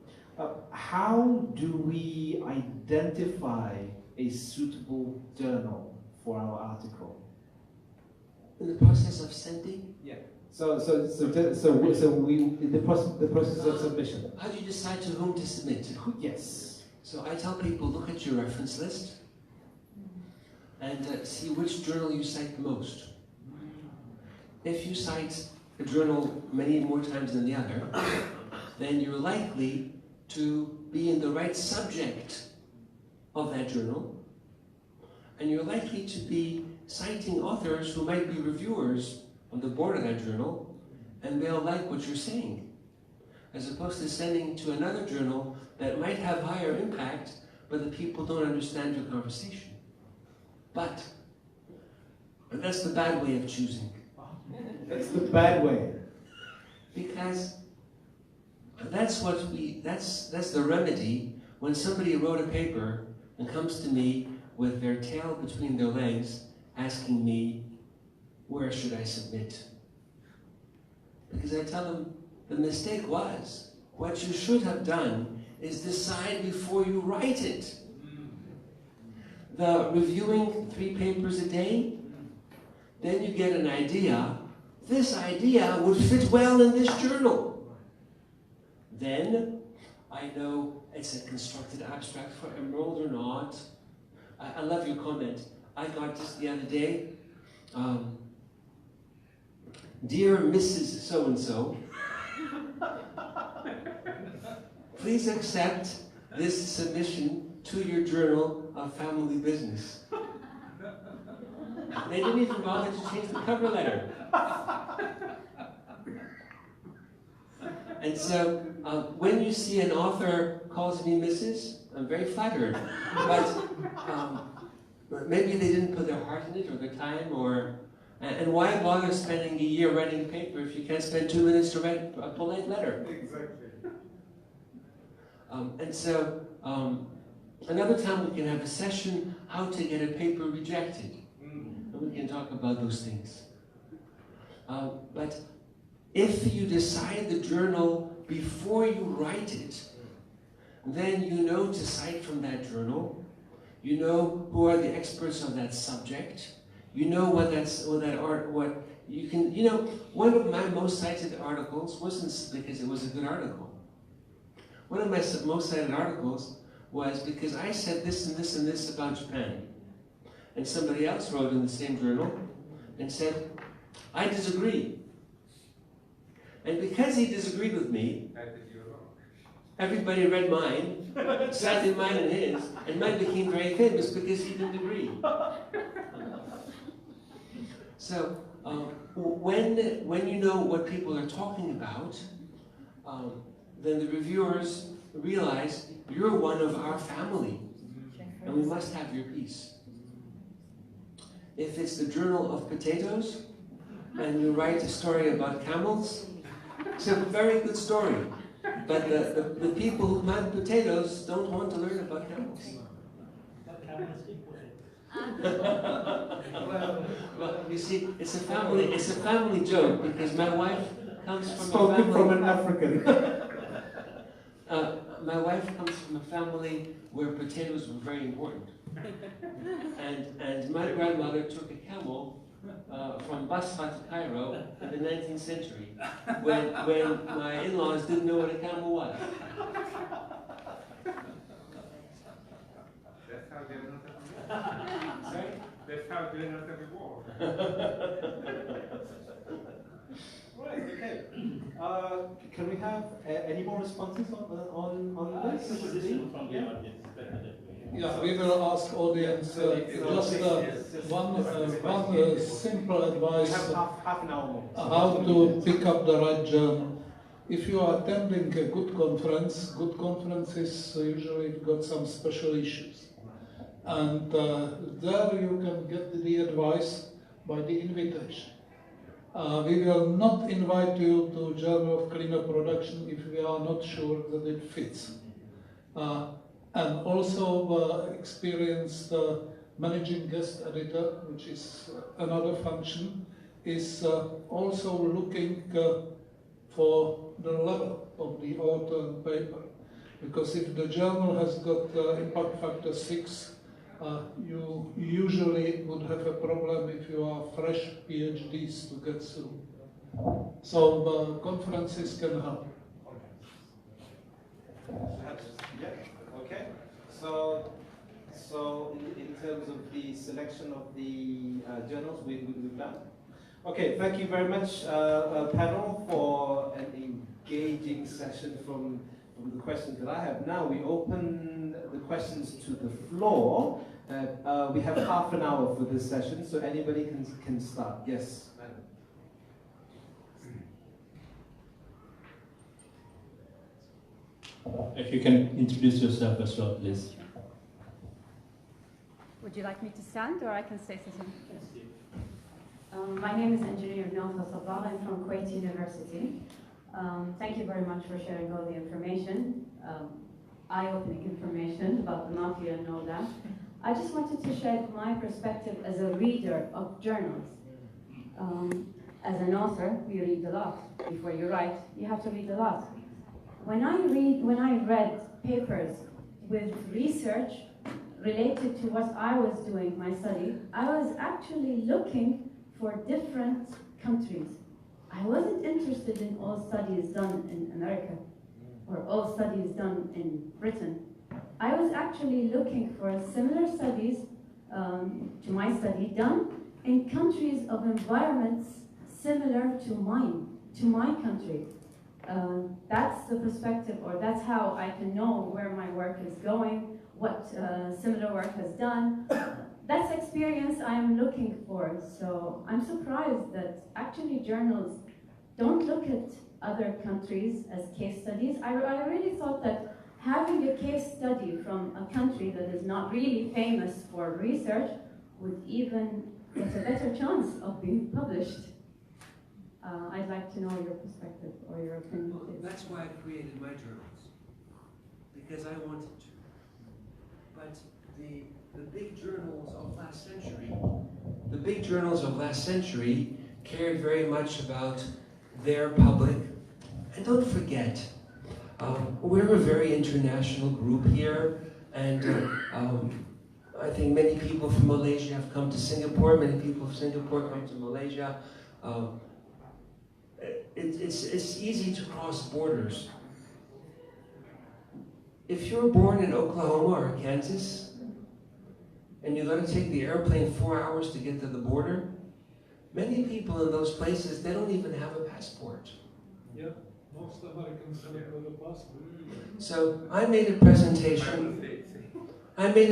how do we identify a suitable journal for our article? In the process of sending? Yeah. So we the process of submission. How do you decide to whom to submit to? Yes. So I tell people, look at your reference list and see which journal you cite the most. If you cite a journal many more times than the other, then you're likely to be in the right subject of that journal, and you're likely to be citing authors who might be reviewers on the board of that journal, and they'll like what you're saying, as opposed to sending to another journal that might have higher impact, but the people don't understand your conversation. But that's the bad way of choosing. That's the bad way. Because that's the remedy when somebody wrote a paper and comes to me with their tail between their legs asking me, where should I submit? Because I tell them, the mistake was, what you should have done is decide before you write it. The reviewing 3 papers a day, then you get an idea. This idea would fit well in this journal. Then I know it's a constructed abstract for Emerald or not. I love your comment. I got this the other day. Dear Mrs. So-and-so, please accept this submission to your journal of family business. They didn't even bother to change the cover letter. And so, when you see an author calls me Mrs., I'm very flattered. But maybe they didn't put their heart in it, or their time, or... And why bother spending a year writing a paper if you can't spend 2 minutes to write a polite letter? Exactly. And so, another time we can have a session, how to get a paper rejected. And we can talk about those things. But if you decide the journal before you write it, then you know to cite from that journal. You know who are the experts on that subject. You know one of my most cited articles wasn't because it was a good article. One of my most cited articles was because I said this and this and this about Japan. And somebody else wrote in the same journal and said, I disagree. And because he disagreed with me, everybody read mine, cited mine and his, and mine became very famous because he didn't agree. So, when you know what people are talking about, then the reviewers realize you're one of our family, and we must have your piece. If it's the Journal of Potatoes, and you write a story about camels, it's a very good story. But the people who plant potatoes don't want to learn about camels. Well, you see, it's a family joke because my wife comes from Spoken from an African. My wife comes from a family where potatoes were very important. And my grandmother took a camel from Basra to Cairo in the 19th century when my in-laws didn't know what a camel was. That's how they're not Sorry? That's how they're not before. Right, okay. Can we have any more responses on this? Yeah, we will ask audience just one simple advice We have half an hour more. how to pick up the right journal. If you are attending a good conferences usually got some special issues. And there you can get the advice by the invitation. We will not invite you to Journal of Cleaner Production if we are not sure that it fits. And also experienced managing guest editor, which is another function, is also looking for the level of the author and paper. Because if the journal has got impact factor 6, you usually would have a problem if you are fresh PhDs to get through. So conferences can help. Yeah. Okay. So in terms of the selection of the journals, we've done. Okay. Thank you very much, panel, for an engaging session from the questions that I have. Now we open the questions to the floor. We have half an hour for this session, so anybody can start. Yes, madam. If you can introduce yourself as well, please. Would you like me to stand, or I can say something? My name is Engineer Nawfal Sabah. I'm from Kuwait University. Thank you very much for sharing all the information, eye-opening information about the mafia and all that. I just wanted to share my perspective as a reader of journals. As an author, you read a lot. Before you write, you have to read a lot. When I read papers with research related to what I was doing, my study, I was actually looking for different countries. I wasn't interested in all studies done in America or all studies done in Britain. I was actually looking for similar studies to my study done in countries of environments similar to mine, to my country. That's the perspective, or that's how I can know where my work is going, what similar work has done. That's experience I'm looking for. So I'm surprised that actually journals don't look at other countries as case studies. I really thought that having a case study from a country that is not really famous for research would even get a better chance of being published. I'd like to know your perspective or your opinion, please. That's why I created my journals, because I wanted to. But the big journals of last century, cared very much about their public. And don't forget, we're a very international group here, and I think many people from Malaysia have come to Singapore, many people from Singapore come to Malaysia. It's easy to cross borders. If you're born in Oklahoma or Kansas, and you're going to take the airplane 4 hours to get to the border, many people in those places, they don't even have a passport. Yeah, most Americans have a passport. So I made a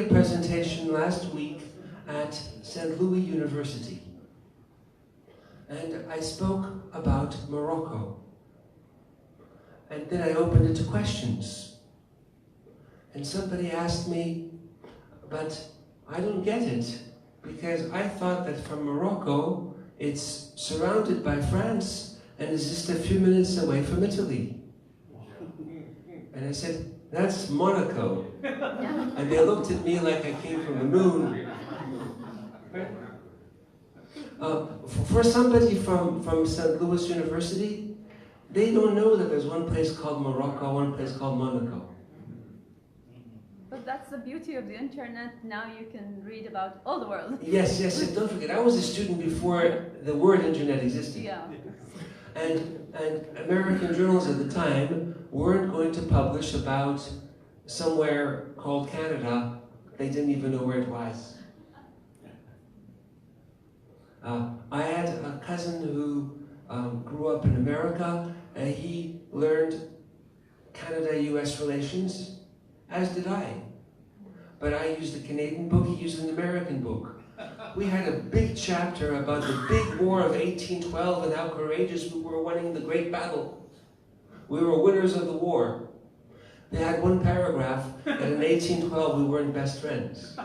presentation last week at St. Louis University. And I spoke about Morocco. And then I opened it to questions. And somebody asked me, but I don't get it, because I thought that from Morocco, it's surrounded by France and is just a few minutes away from Italy. And I said, that's Monaco. And they looked at me like I came from the moon. For somebody from St. Louis University, they don't know that there's one place called Morocco, one place called Monaco. But that's the beauty of the internet. Now you can read about all the world. Yes, and don't forget, I was a student before the word internet existed. Yeah. And American journals at the time weren't going to publish about somewhere called Canada. They didn't even know where it was. I had a cousin who grew up in America, and he learned Canada-US relations, as did I. But I used a Canadian book, he used an American book. We had a big chapter about the big war of 1812 and how courageous we were winning the great battle. We were winners of the war. They had one paragraph that in 1812 we weren't best friends.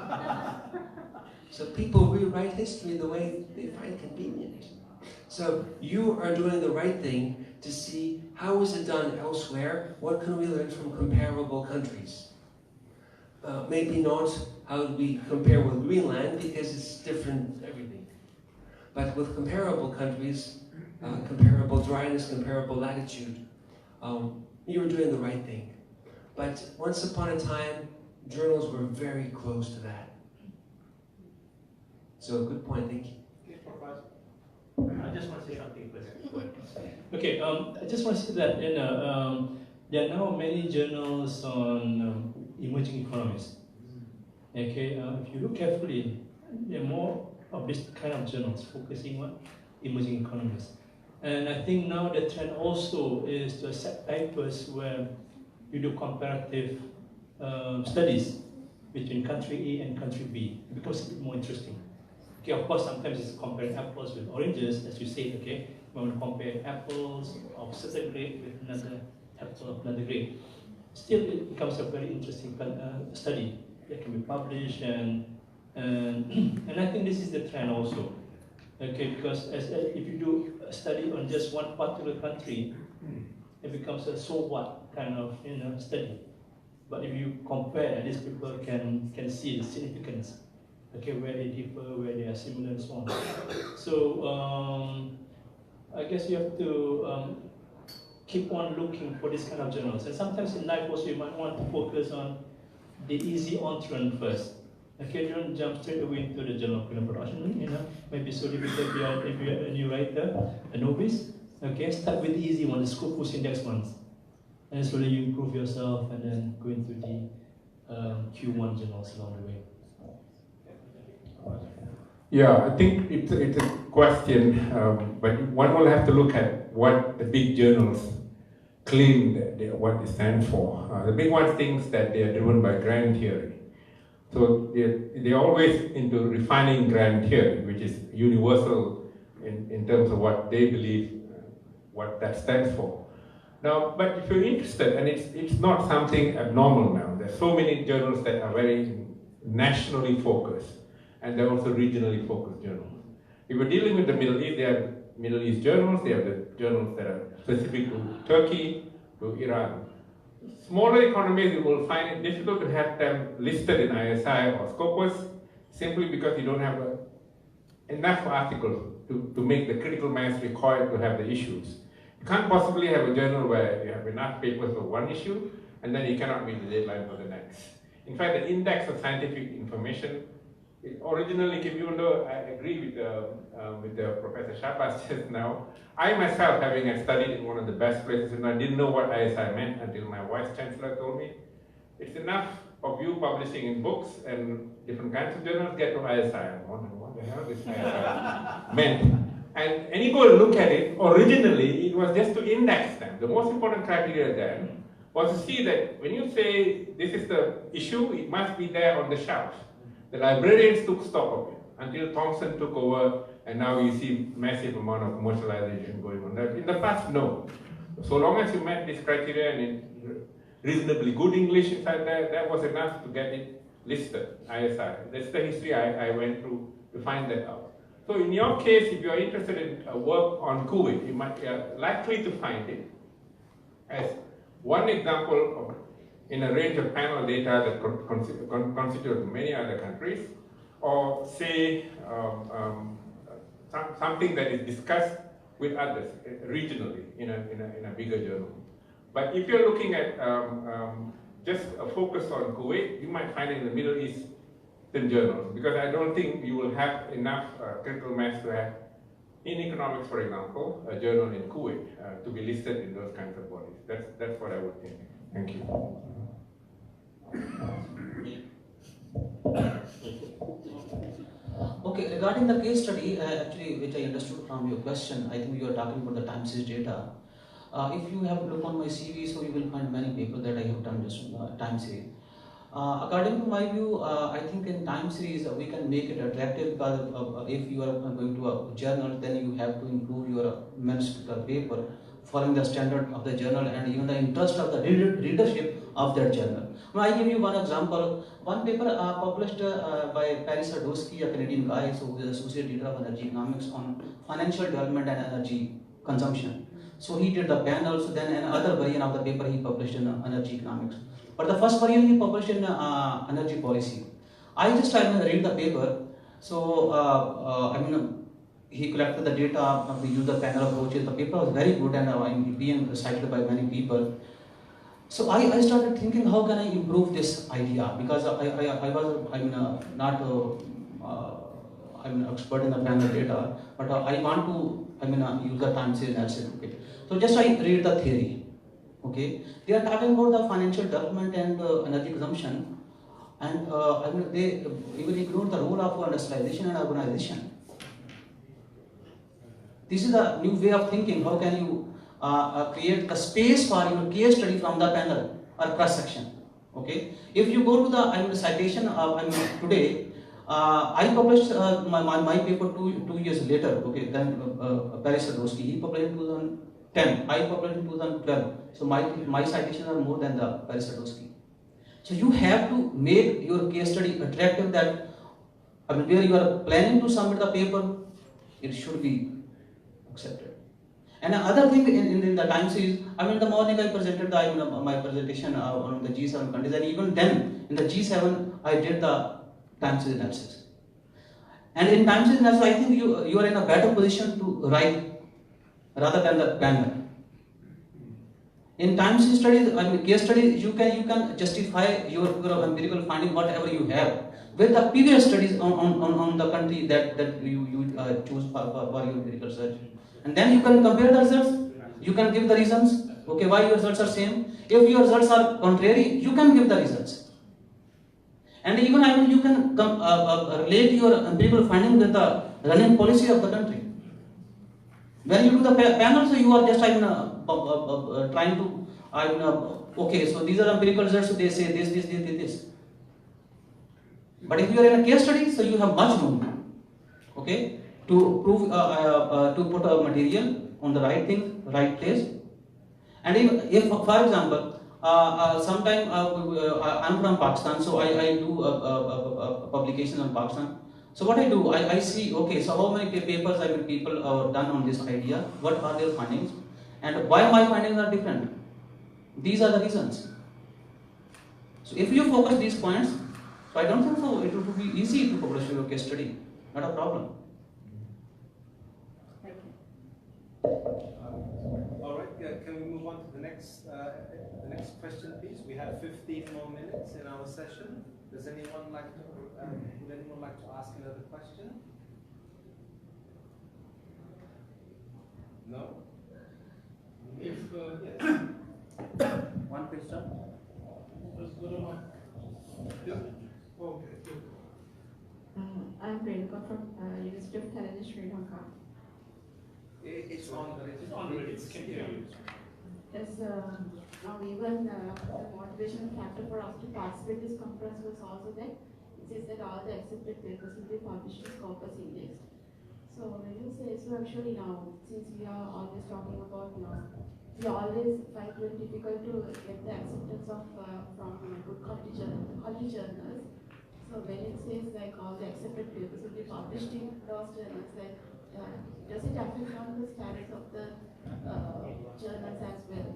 So people rewrite history the way they find convenient. So you are doing the right thing to see how is it done elsewhere, what can we learn from comparable countries. Maybe not how we compare with Greenland, because it's different everything. But with comparable countries, comparable dryness, comparable latitude, you're doing the right thing. But once upon a time, journals were very close to that. So good point, thank you. I just want to say something first. Okay, I just want to say that there are now many journals on emerging economies. Okay, if you look carefully, there are more of this kind of journals focusing on emerging economies. And I think now the trend also is to accept papers where you do comparative studies between country A and country B. It becomes a bit more interesting. Okay, of course, sometimes it's comparing apples with oranges, as you say, okay? When we compare apples of certain grade with another apple of another grade. Still, it becomes a very interesting study that can be published, and I think this is the trend also. Okay, because if you do a study on just one particular country, it becomes a so what kind of study. But if you compare, at least people can see the significance. Okay, where they differ, where they are similar, and so on. So I guess you have to keep on looking for this kind of journals. And sometimes in life also you might want to focus on the easy entrant first. Okay, don't jump straight away into the journal of film production. Maybe so difficult if you're a new writer, a novice. Okay, start with the easy one, the Scopus Index ones. And slowly you improve yourself and then go into the Q1 journals along the way. Yeah, I think it's a question, but one will have to look at what the big journals claim what they stand for. The big one thinks that they are driven by grand theory. So they're always into refining grand theory, which is universal in terms of what they believe, what that stands for. Now, but if you're interested, and it's not something abnormal now, there's so many journals that are very nationally focused, and they're also regionally focused journals. If we're dealing with the Middle East, they have Middle East journals, they have the journals that are specific to Turkey, to Iran. Smaller economies, you will find it difficult to have them listed in ISI or Scopus, simply because you don't have enough articles to make the critical mass required to have the issues. You can't possibly have a journal where you have enough papers for one issue, and then you cannot meet the deadline for the next. In fact, the index of scientific information, it originally came, even though I agree with the Professor Shabazz just now, I myself, having studied in one of the best places, and I didn't know what ISI meant until my Vice Chancellor told me, it's enough of you publishing in books and different kinds of journals, get to ISI. I'm wondering what the hell this ISI meant. And you go and look at it, originally it was just to index them. The most important criteria then was to see that when you say this is the issue, it must be there on the shelf. The librarians took stock of it until Thomson took over, and now you see massive amount of commercialization going on. In the past, no. So long as you met this criteria and in reasonably good English inside there, that was enough to get it listed, ISI. That's the history I went through to find that out. So in your case, if you're interested in work on Kuwait, you might be likely to find it as one example of, in a range of panel data that constitute many other countries, or say something that is discussed with others regionally in a bigger journal. But if you're looking at just a focus on Kuwait, you might find it in the Middle Eastern journals, because I don't think you will have enough critical mass to have, in economics, for example, a journal in Kuwait to be listed in those kinds of bodies. That's what I would think. Thank you. Okay, regarding the case study, actually, which I understood from your question, I think you are talking about the time series data. If you have a look on my CV, so you will find many papers that I have done just time series. According to my view, I think in time series we can make it attractive, because if you are going to a journal, then you have to improve your manuscript paper following the standard of the journal and even the interest of the readership of that journal. Now, I give you one example. One paper published by Paris Sadowski, a Canadian guy, so who is associate editor of energy economics, on financial development and energy consumption. So he did the panel, so then another variant of the paper he published in energy economics. But the first variant he published in energy policy. I read the paper. So he collected the data. We used the panel approaches. The paper was very good and being cited by many people. So I started thinking, how can I improve this idea? Because I'm an expert in the panel data, but I want to use the time series analysis. Okay. So just I read the theory. Okay, they are talking about the financial development and energy consumption, and they even ignore the role of industrialization and urbanization. This is a new way of thinking. How can you create the space for your case study from the panel or cross section? Okay, if you go to the citation today, I published my paper two years later. Okay, then Paris Sadowski, he published in 2010. I published in 2012. So my citations are more than the Paris Sadowski. So you have to make your case study attractive. That where you are planning to submit the paper, it should be accepted. And another thing in the times is, in the morning I presented my presentation on the G7 countries, and even then in the G7 I did the time series analysis. And in time series analysis, I think you are in a better position to write rather than the panel. In time series studies, case studies, you can justify your empirical finding whatever you have with the previous studies on the country that you choose for your empirical research. And then you can compare the results, you can give the reasons, okay, why your results are same. If your results are contrary, you can give the results. And even you can relate your empirical finding with the running policy of the country. When you do the panel, so you are just trying to, okay, so these are empirical results, so they say this. But if you are in a case study, so you have much room, okay, to prove, to put a material on the right thing, right place. And if for example, sometime I'm from Pakistan, so I do publications on Pakistan. So what I do, I see, okay, so how many papers people have done on this idea, what are their findings, and why my findings are different. These are the reasons. So if you focus these points, so I don't think so it would be easy to publish your case study, not a problem. Thank you. All right, can we move on to the next question, please? We have 15 more minutes in our session. Does anyone like to, would anyone like to ask another question? No? If, yes. One question. Okay. I'm Renuka from University of Talent, Sri Lanka. It's on already. It's can hear you. Yes, now even the motivation factor for us to participate in this conference was also that it says that all the accepted papers will be published as corpus indexed. So when you say, so actually now, since we are always talking about we always find it very difficult to get the acceptance of from good quality journals. So when it says like all the accepted papers will be published in those journals, like does it affect on the status of the journals as well?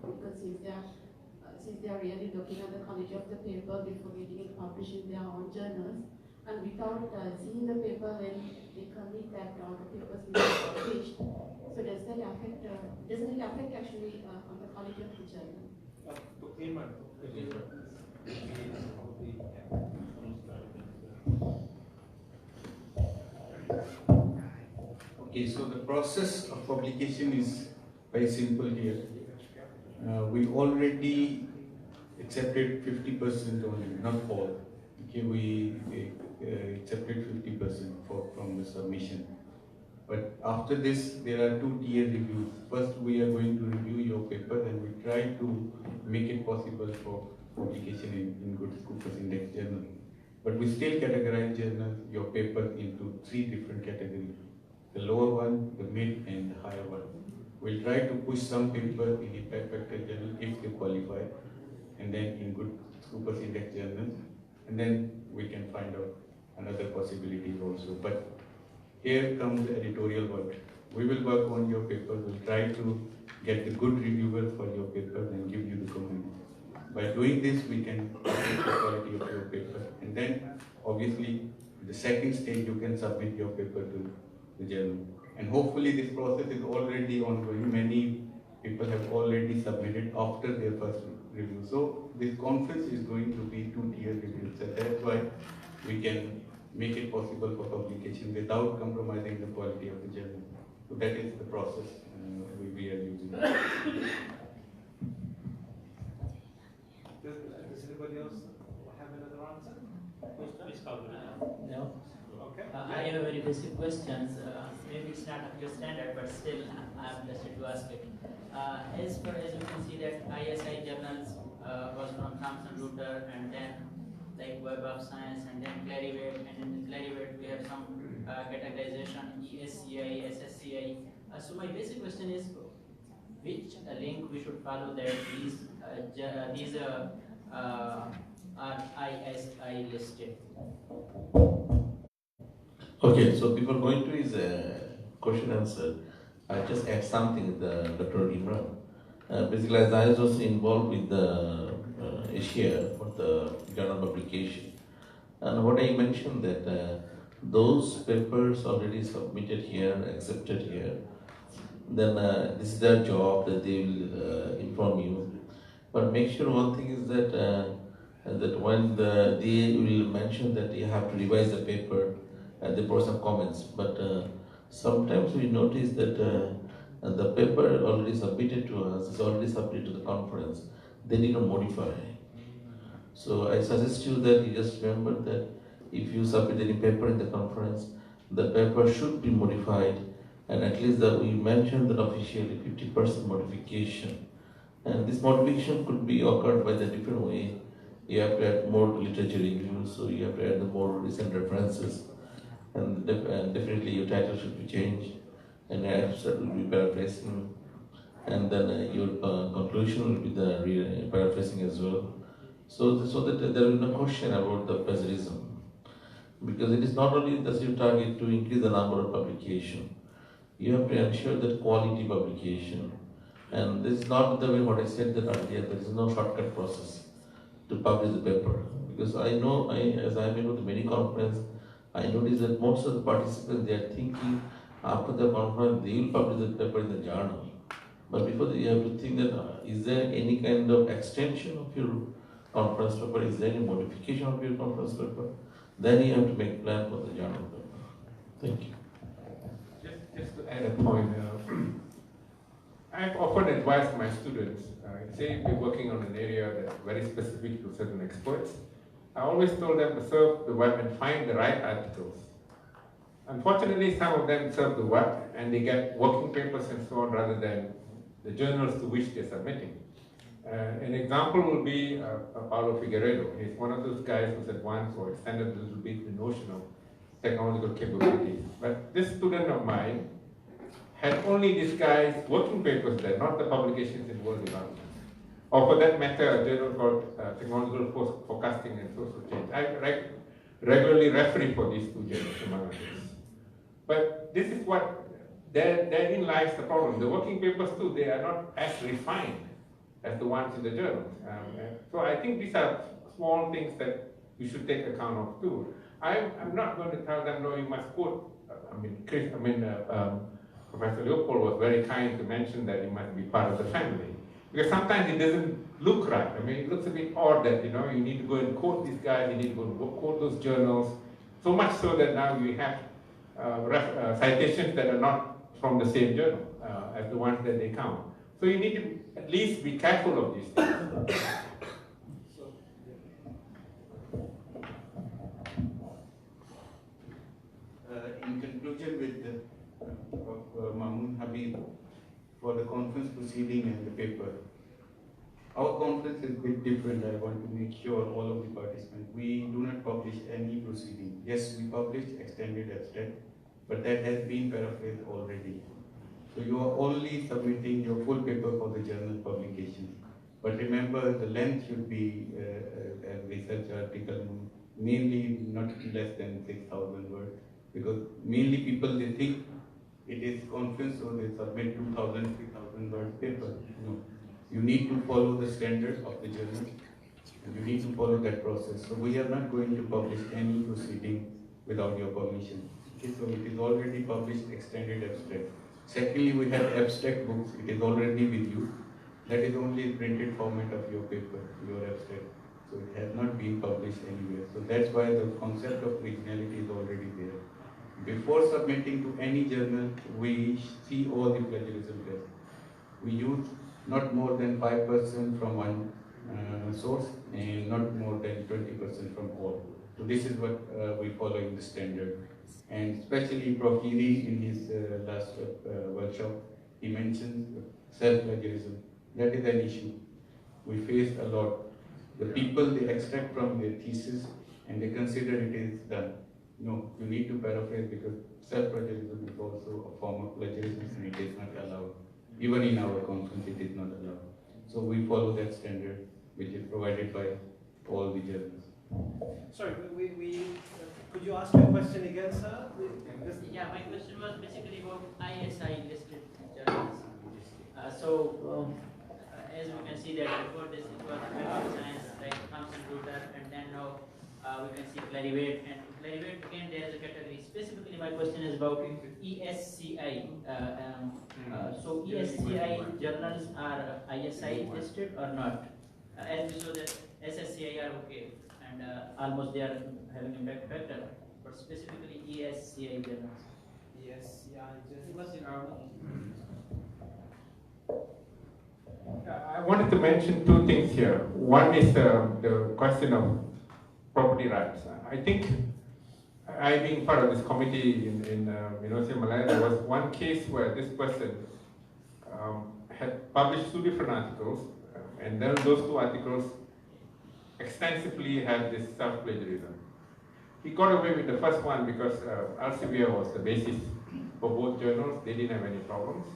Because since they are really looking at the quality of the paper before getting it published in their own journals, and without seeing the paper when they commit that all the papers will be published. So does that affect? Doesn't it affect actually on the quality of the journal? Okay, so the process of publication is very simple here. We already accepted 50% only, not all. Okay, we accepted 50% from the submission. But after this, there are two-tier reviews. First, we are going to review your paper, and we try to make it possible for publication in good Scoopus Index journal. But we still categorize your paper into 3 different categories. The lower one, the mid, and the higher one. We'll try to push some paper in Impact Factor journal if they qualify, and then in good Scoopus Index journal, and then we can find out another possibilities also. But here comes the editorial work. We will work on your paper. We'll try to get the good reviewer for your paper and give you the comment. By doing this, we can improve the quality of your paper. And then, obviously, the second stage, you can submit your paper to the journal. And hopefully, this process is already ongoing. Many people have already submitted after their first review. So this conference is going to be two-tier review. So that's why we can make it possible for publication without compromising the quality of the journal. So that is the process we are using. Does anybody else have another answer? Please cover it. No. Okay. I have a very basic question. Maybe it's not up to your standard, but still I'm interested to ask it. As you can see that ISI journals was from Thomson Reuters, and then like Web of Science, and then Clarivate, and in Clarivate we have some categorization, ESCI, SSCI. So my basic question is, which link we should follow that these are ISI listed? Okay, so before going to his question answer, I just add something with Dr. Imran. Basically, as I was also involved with the Asia for the journal publication, and what I mentioned that those papers already submitted here, accepted here, then this is their job that they will inform you. But make sure one thing is that that when they will mention that you have to revise the paper, and they put some comments. But sometimes we notice that the paper already submitted to us is already submitted to the conference. They need to modify. So I suggest you that you just remember that if you submit any paper in the conference, the paper should be modified, and at least that we mentioned that officially 50% modification. And this modification could be occurred by the different way. You have to add more literature reviews, so you have to add the more recent references, and definitely your title should be changed, and abstract will be paraphrasing, and then your conclusion will be the paraphrasing as well. So that there will be no question about the plagiarism, because it is not only that you target to increase the number of publication, you have to ensure that quality publication. And this is not the way what I said that earlier, there is no shortcut process to publish the paper. Because I know, as I have been with many conferences, I noticed that most of the participants, they are thinking after the conference, they will publish the paper in the journal. But before that, you have to think that, is there any kind of extension of your conference paper? Is there any modification of your conference paper? Then you have to make plan for the journal paper. Thank you. Just to add a point, I've often advised my students, say if they're working on an area that's very specific to certain experts, I always told them to surf the web and find the right articles. Unfortunately, some of them surf the web and they get working papers and so on rather than the journals to which they're submitting. An example will be Paulo Figueiredo. He's one of those guys who's advanced or extended a little bit the notion of technological capabilities. But this student of mine had only these guys' working papers there, not the publications in world development. Or for that matter, a journal called Technological Forecasting and Social Change. I regularly referee for these two journals, among others. But this is what, therein lies the problem. The working papers too, they are not as refined as the ones in the journals. So I think these are small things that we should take account of too. I'm not going to tell them, no, you must quote, Professor Leopold was very kind to mention that you must be part of the family. Because sometimes it doesn't look right. I mean, it looks a bit odd that, you need to go and quote these guys, you need to go and quote those journals. So much so that now you have citations that are not from the same journal as the ones that they count. So you need to at least be careful of these things. In conclusion with Mahmoud Habib for the conference proceeding and the paper. Our conference is a bit different. I want to make sure all of the participants, we do not publish any proceeding. Yes, we publish extended abstract, but that has been paraphrased already. So you are only submitting your full paper for the journal publication. But remember, the length should be a research article, mainly not less than 6,000 words, because mainly people, they think it is conference, so they submit 2,000, 3,000 word paper. No. You need to follow the standards of the journal, and you need to follow that process. So we are not going to publish any proceeding without your permission. Okay, so it is already published extended abstract. Secondly, we have abstract books. It is already with you. That is only printed format of your paper, your abstract. So it has not been published anywhere. So that's why the concept of originality is already there. Before submitting to any journal, we see all the plagiarism tests. We use not more than 5% from one source and not more than 20% from all. So this is what we follow in the standard. And especially Prof. Giri in his last workshop, he mentions self-plagiarism. That is an issue we face a lot. The people, they extract from their thesis and they consider it is done. No, you need to paraphrase because self-plagiarism is also a form of plagiarism and it is not allowed. Even in our conference, it is not allowed. So we follow that standard which is provided by all the journals. Sorry, could you ask your question again, sir? Yeah, my question was basically about ISI listed journals. As we can see that before this it was medical science like Thomson Reuters, and then now we can see Clarivate, and Clarivate again there is a category. Specifically my question is about ESCI. So ESCI journals are ISI listed or not? As we saw that SSCI are okay, and almost they are having impact factor, but specifically ESCI journals. I wanted to mention two things here. One is the question of property rights. I think I being part of this committee in University of Malaya, there was one case where this person had published two different articles, and then those two articles extensively had this self-plagiarism. He got away with the first one because Elsevier was the basis for both journals. They didn't have any problems.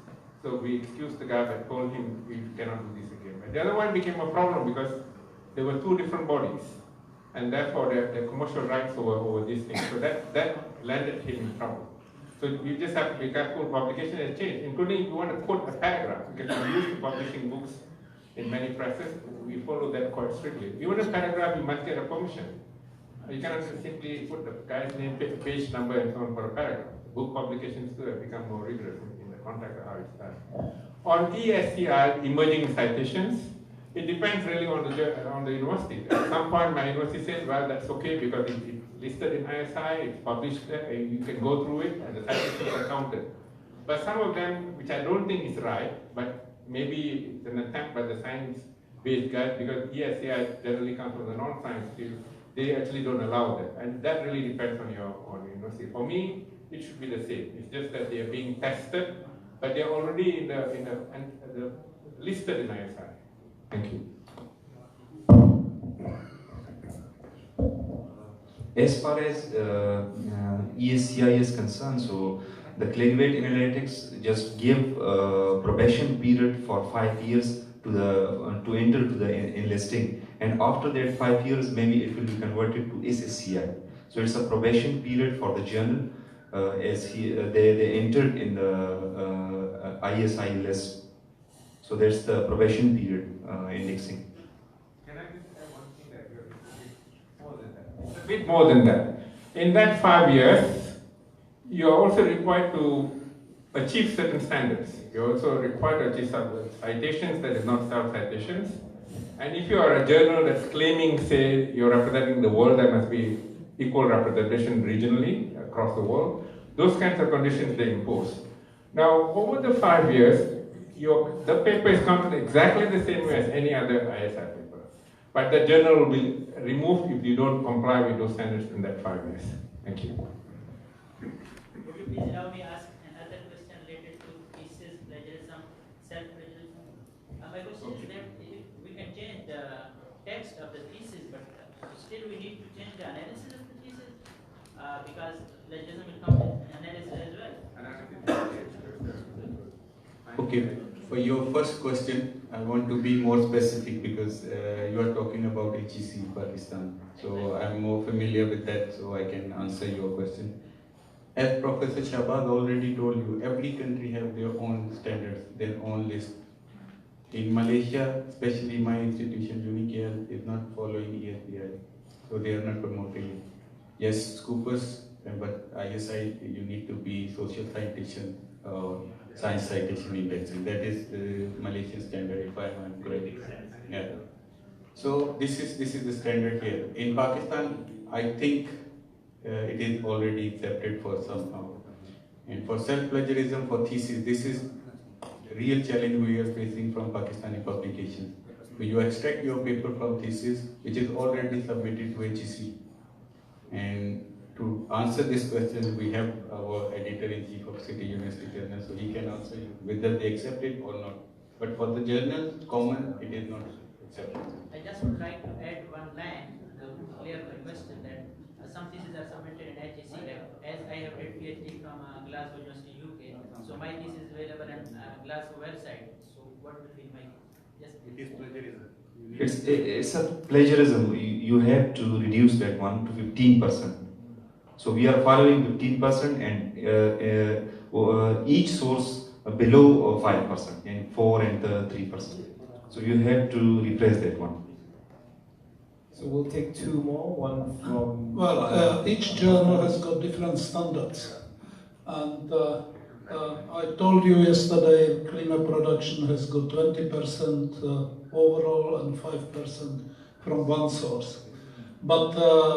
So we excused the guy but told him we cannot do this again. But the other one became a problem because there were two different bodies, and therefore the commercial rights over these things. So that landed him in trouble. So you just have to be careful. Publication has changed, including if you want to quote a paragraph, because we're used to publishing books in many presses. We follow that quite strictly. Even a paragraph, you must get a permission. You cannot simply put the guy's name, page number, and so on for a paragraph. Book publications too have become more rigorous in the context of how it's done. On ESCI, emerging citations, it depends really on the university. At some point, my university says, well, that's okay because it's listed in ISI, it's published there, you can go through it, and the citations are counted. But some of them, which I don't think is right, but maybe it's an attempt by the science-based guys, because ESCI generally comes from the non-science field, they actually don't allow that. And that really depends on your university. For me, it should be the same. It's just that they are being tested, but they are already in the listed in ISI. Thank you. As far as ESCI is concerned, so the Clarivate Analytics just give probation period for 5 years to enter to the enlisting, and after that 5 years maybe it will be converted to SSCI. So it's a probation period for the journal as they entered in the ISI list. So that's the probation period indexing. Can I just add one thing that more than that? It's a bit more than that. In that 5 years, you are also required to achieve certain standards. You're also required to achieve some citations that is not self-citations. And if you are a journal that's claiming, say, you're representing the world, there must be equal representation regionally across the world. Those kinds of conditions they impose. Now, over the 5 years, the paper is counted exactly the same way as any other ISI paper. But the journal will be removed if you don't comply with those standards in that 5 years. Thank you. Would you please allow me to ask another question related to thesis, plagiarism, self-plagiarism? My question is that we can change the text of the thesis, but still we need to change the analysis of the thesis because plagiarism will come in analysis as well. Okay, for your first question, I want to be more specific because you are talking about HEC Pakistan. So I'm more familiar with that, so I can answer your question. As Professor Shahbaz already told you, every country has their own standards, their own list. In Malaysia, especially my institution, UNICAL, is not following ESBI, so they are not promoting it. Yes, Scoopus, but ISI, you need to be social scientist or science citation indexing. That is the Malaysian standard, if I am correct. Yeah. So this is the standard here. In Pakistan, I think it is already accepted for somehow. And for self-plagiarism, for thesis, this is the real challenge we are facing from Pakistani publications. When you extract your paper from thesis, which is already submitted to HEC. And to answer this question, we have our editor-in-chief of City University Journal, so he can answer you whether they accept it or not. But for the journal, common, it is not accepted. I just would like to add one line to clear the question that some theses are submitted in HEC. As I have read PhD from Glasgow University, UK, so my thesis is available on Glasgow website. So what will be my? Yes, it is plagiarism. It's a plagiarism. You have to reduce that one to 15%. So we are following 15% and each source below 5% and 4 and 3%. So you have to replace that one. So we'll take two more. One from. Well, each journal has got different standards, and I told you yesterday, cleaner production has got 20% overall and 5% from one source. But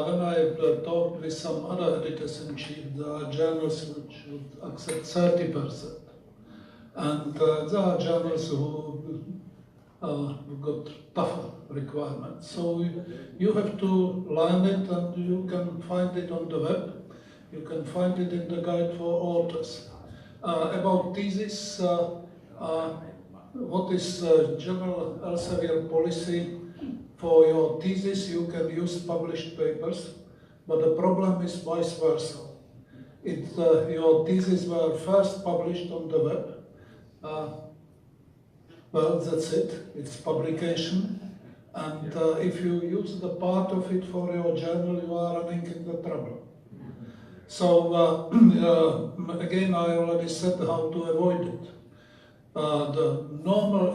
when I talked with some other editors-in-chief, there are journals which would accept 30%. And there are journals who got tougher requirements. So you have to learn it, and you can find it on the web. You can find it in the guide for authors. About thesis, what is general Elsevier policy? For your thesis, you can use published papers, but the problem is vice versa. Your thesis were first published on the web. Well, that's it. It's publication. And if you use the part of it for your journal, you are running into trouble. So, again, I already said how to avoid it. The normal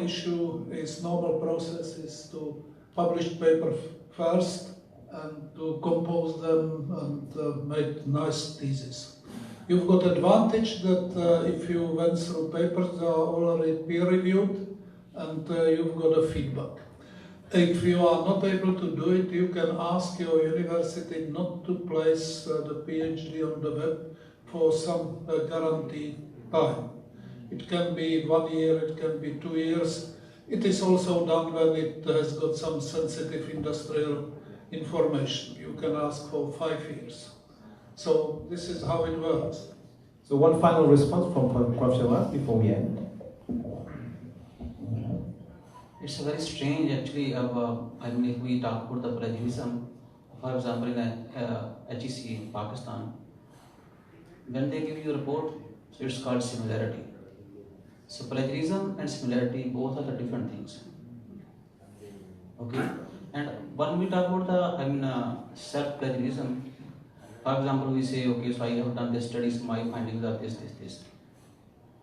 process is to publish paper first and to compose them and make nice theses. You've got advantage that if you went through papers, they are already peer-reviewed and you've got a feedback. If you are not able to do it, you can ask your university not to place the PhD on the web for some guaranteed time. It can be 1 year, it can be 2 years. It is also done when it has got some sensitive industrial information. You can ask for 5 years. So this is how it works. So one final response from Prof. Shabazz before we end. It's very strange actually. I mean, if we talk about the plagiarism, for example, in HEC in Pakistan, when they give you a report, it's called similarity. So plagiarism and similarity both are the different things. Okay, and when we talk about the self-plagiarism, for example, we say, okay, so I have done this study, so my findings are this.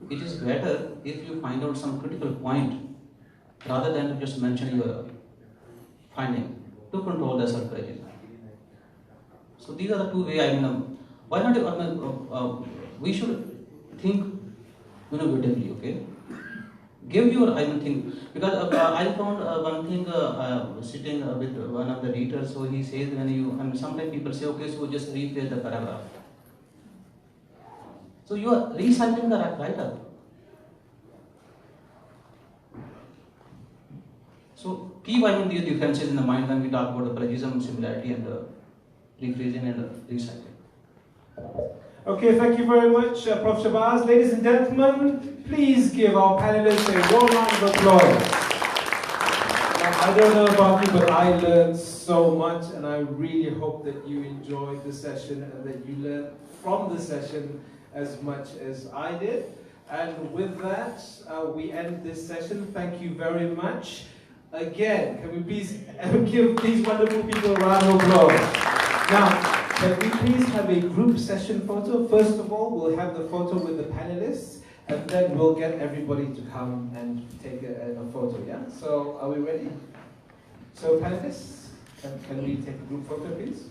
It is better if you find out some critical point rather than just mention your finding to control the self-plagiarism. So these are the two ways. Why not? We should think innovatively. Okay, give your thing, because I found one thing sitting with one of the readers. So he says when you sometimes people say, okay, so just rephrase the paragraph. So you are recycling the writer. So keep these differences in the mind when we talk about the plagiarism, similarity, and rephrasing and recycling. Okay, thank you very much, Prof. Shabazz. Ladies and gentlemen, please give our panelists a warm round of applause. Now, I don't know about you, but I learned so much, and I really hope that you enjoyed the session and that you learned from the session as much as I did. And with that, we end this session. Thank you very much. Again, can we please give these wonderful people a round of applause? Now, can we please have a group session photo? First of all, we'll have the photo with the panelists, and then we'll get everybody to come and take a photo, yeah? So, are we ready? So, panelists, can we take a group photo, please?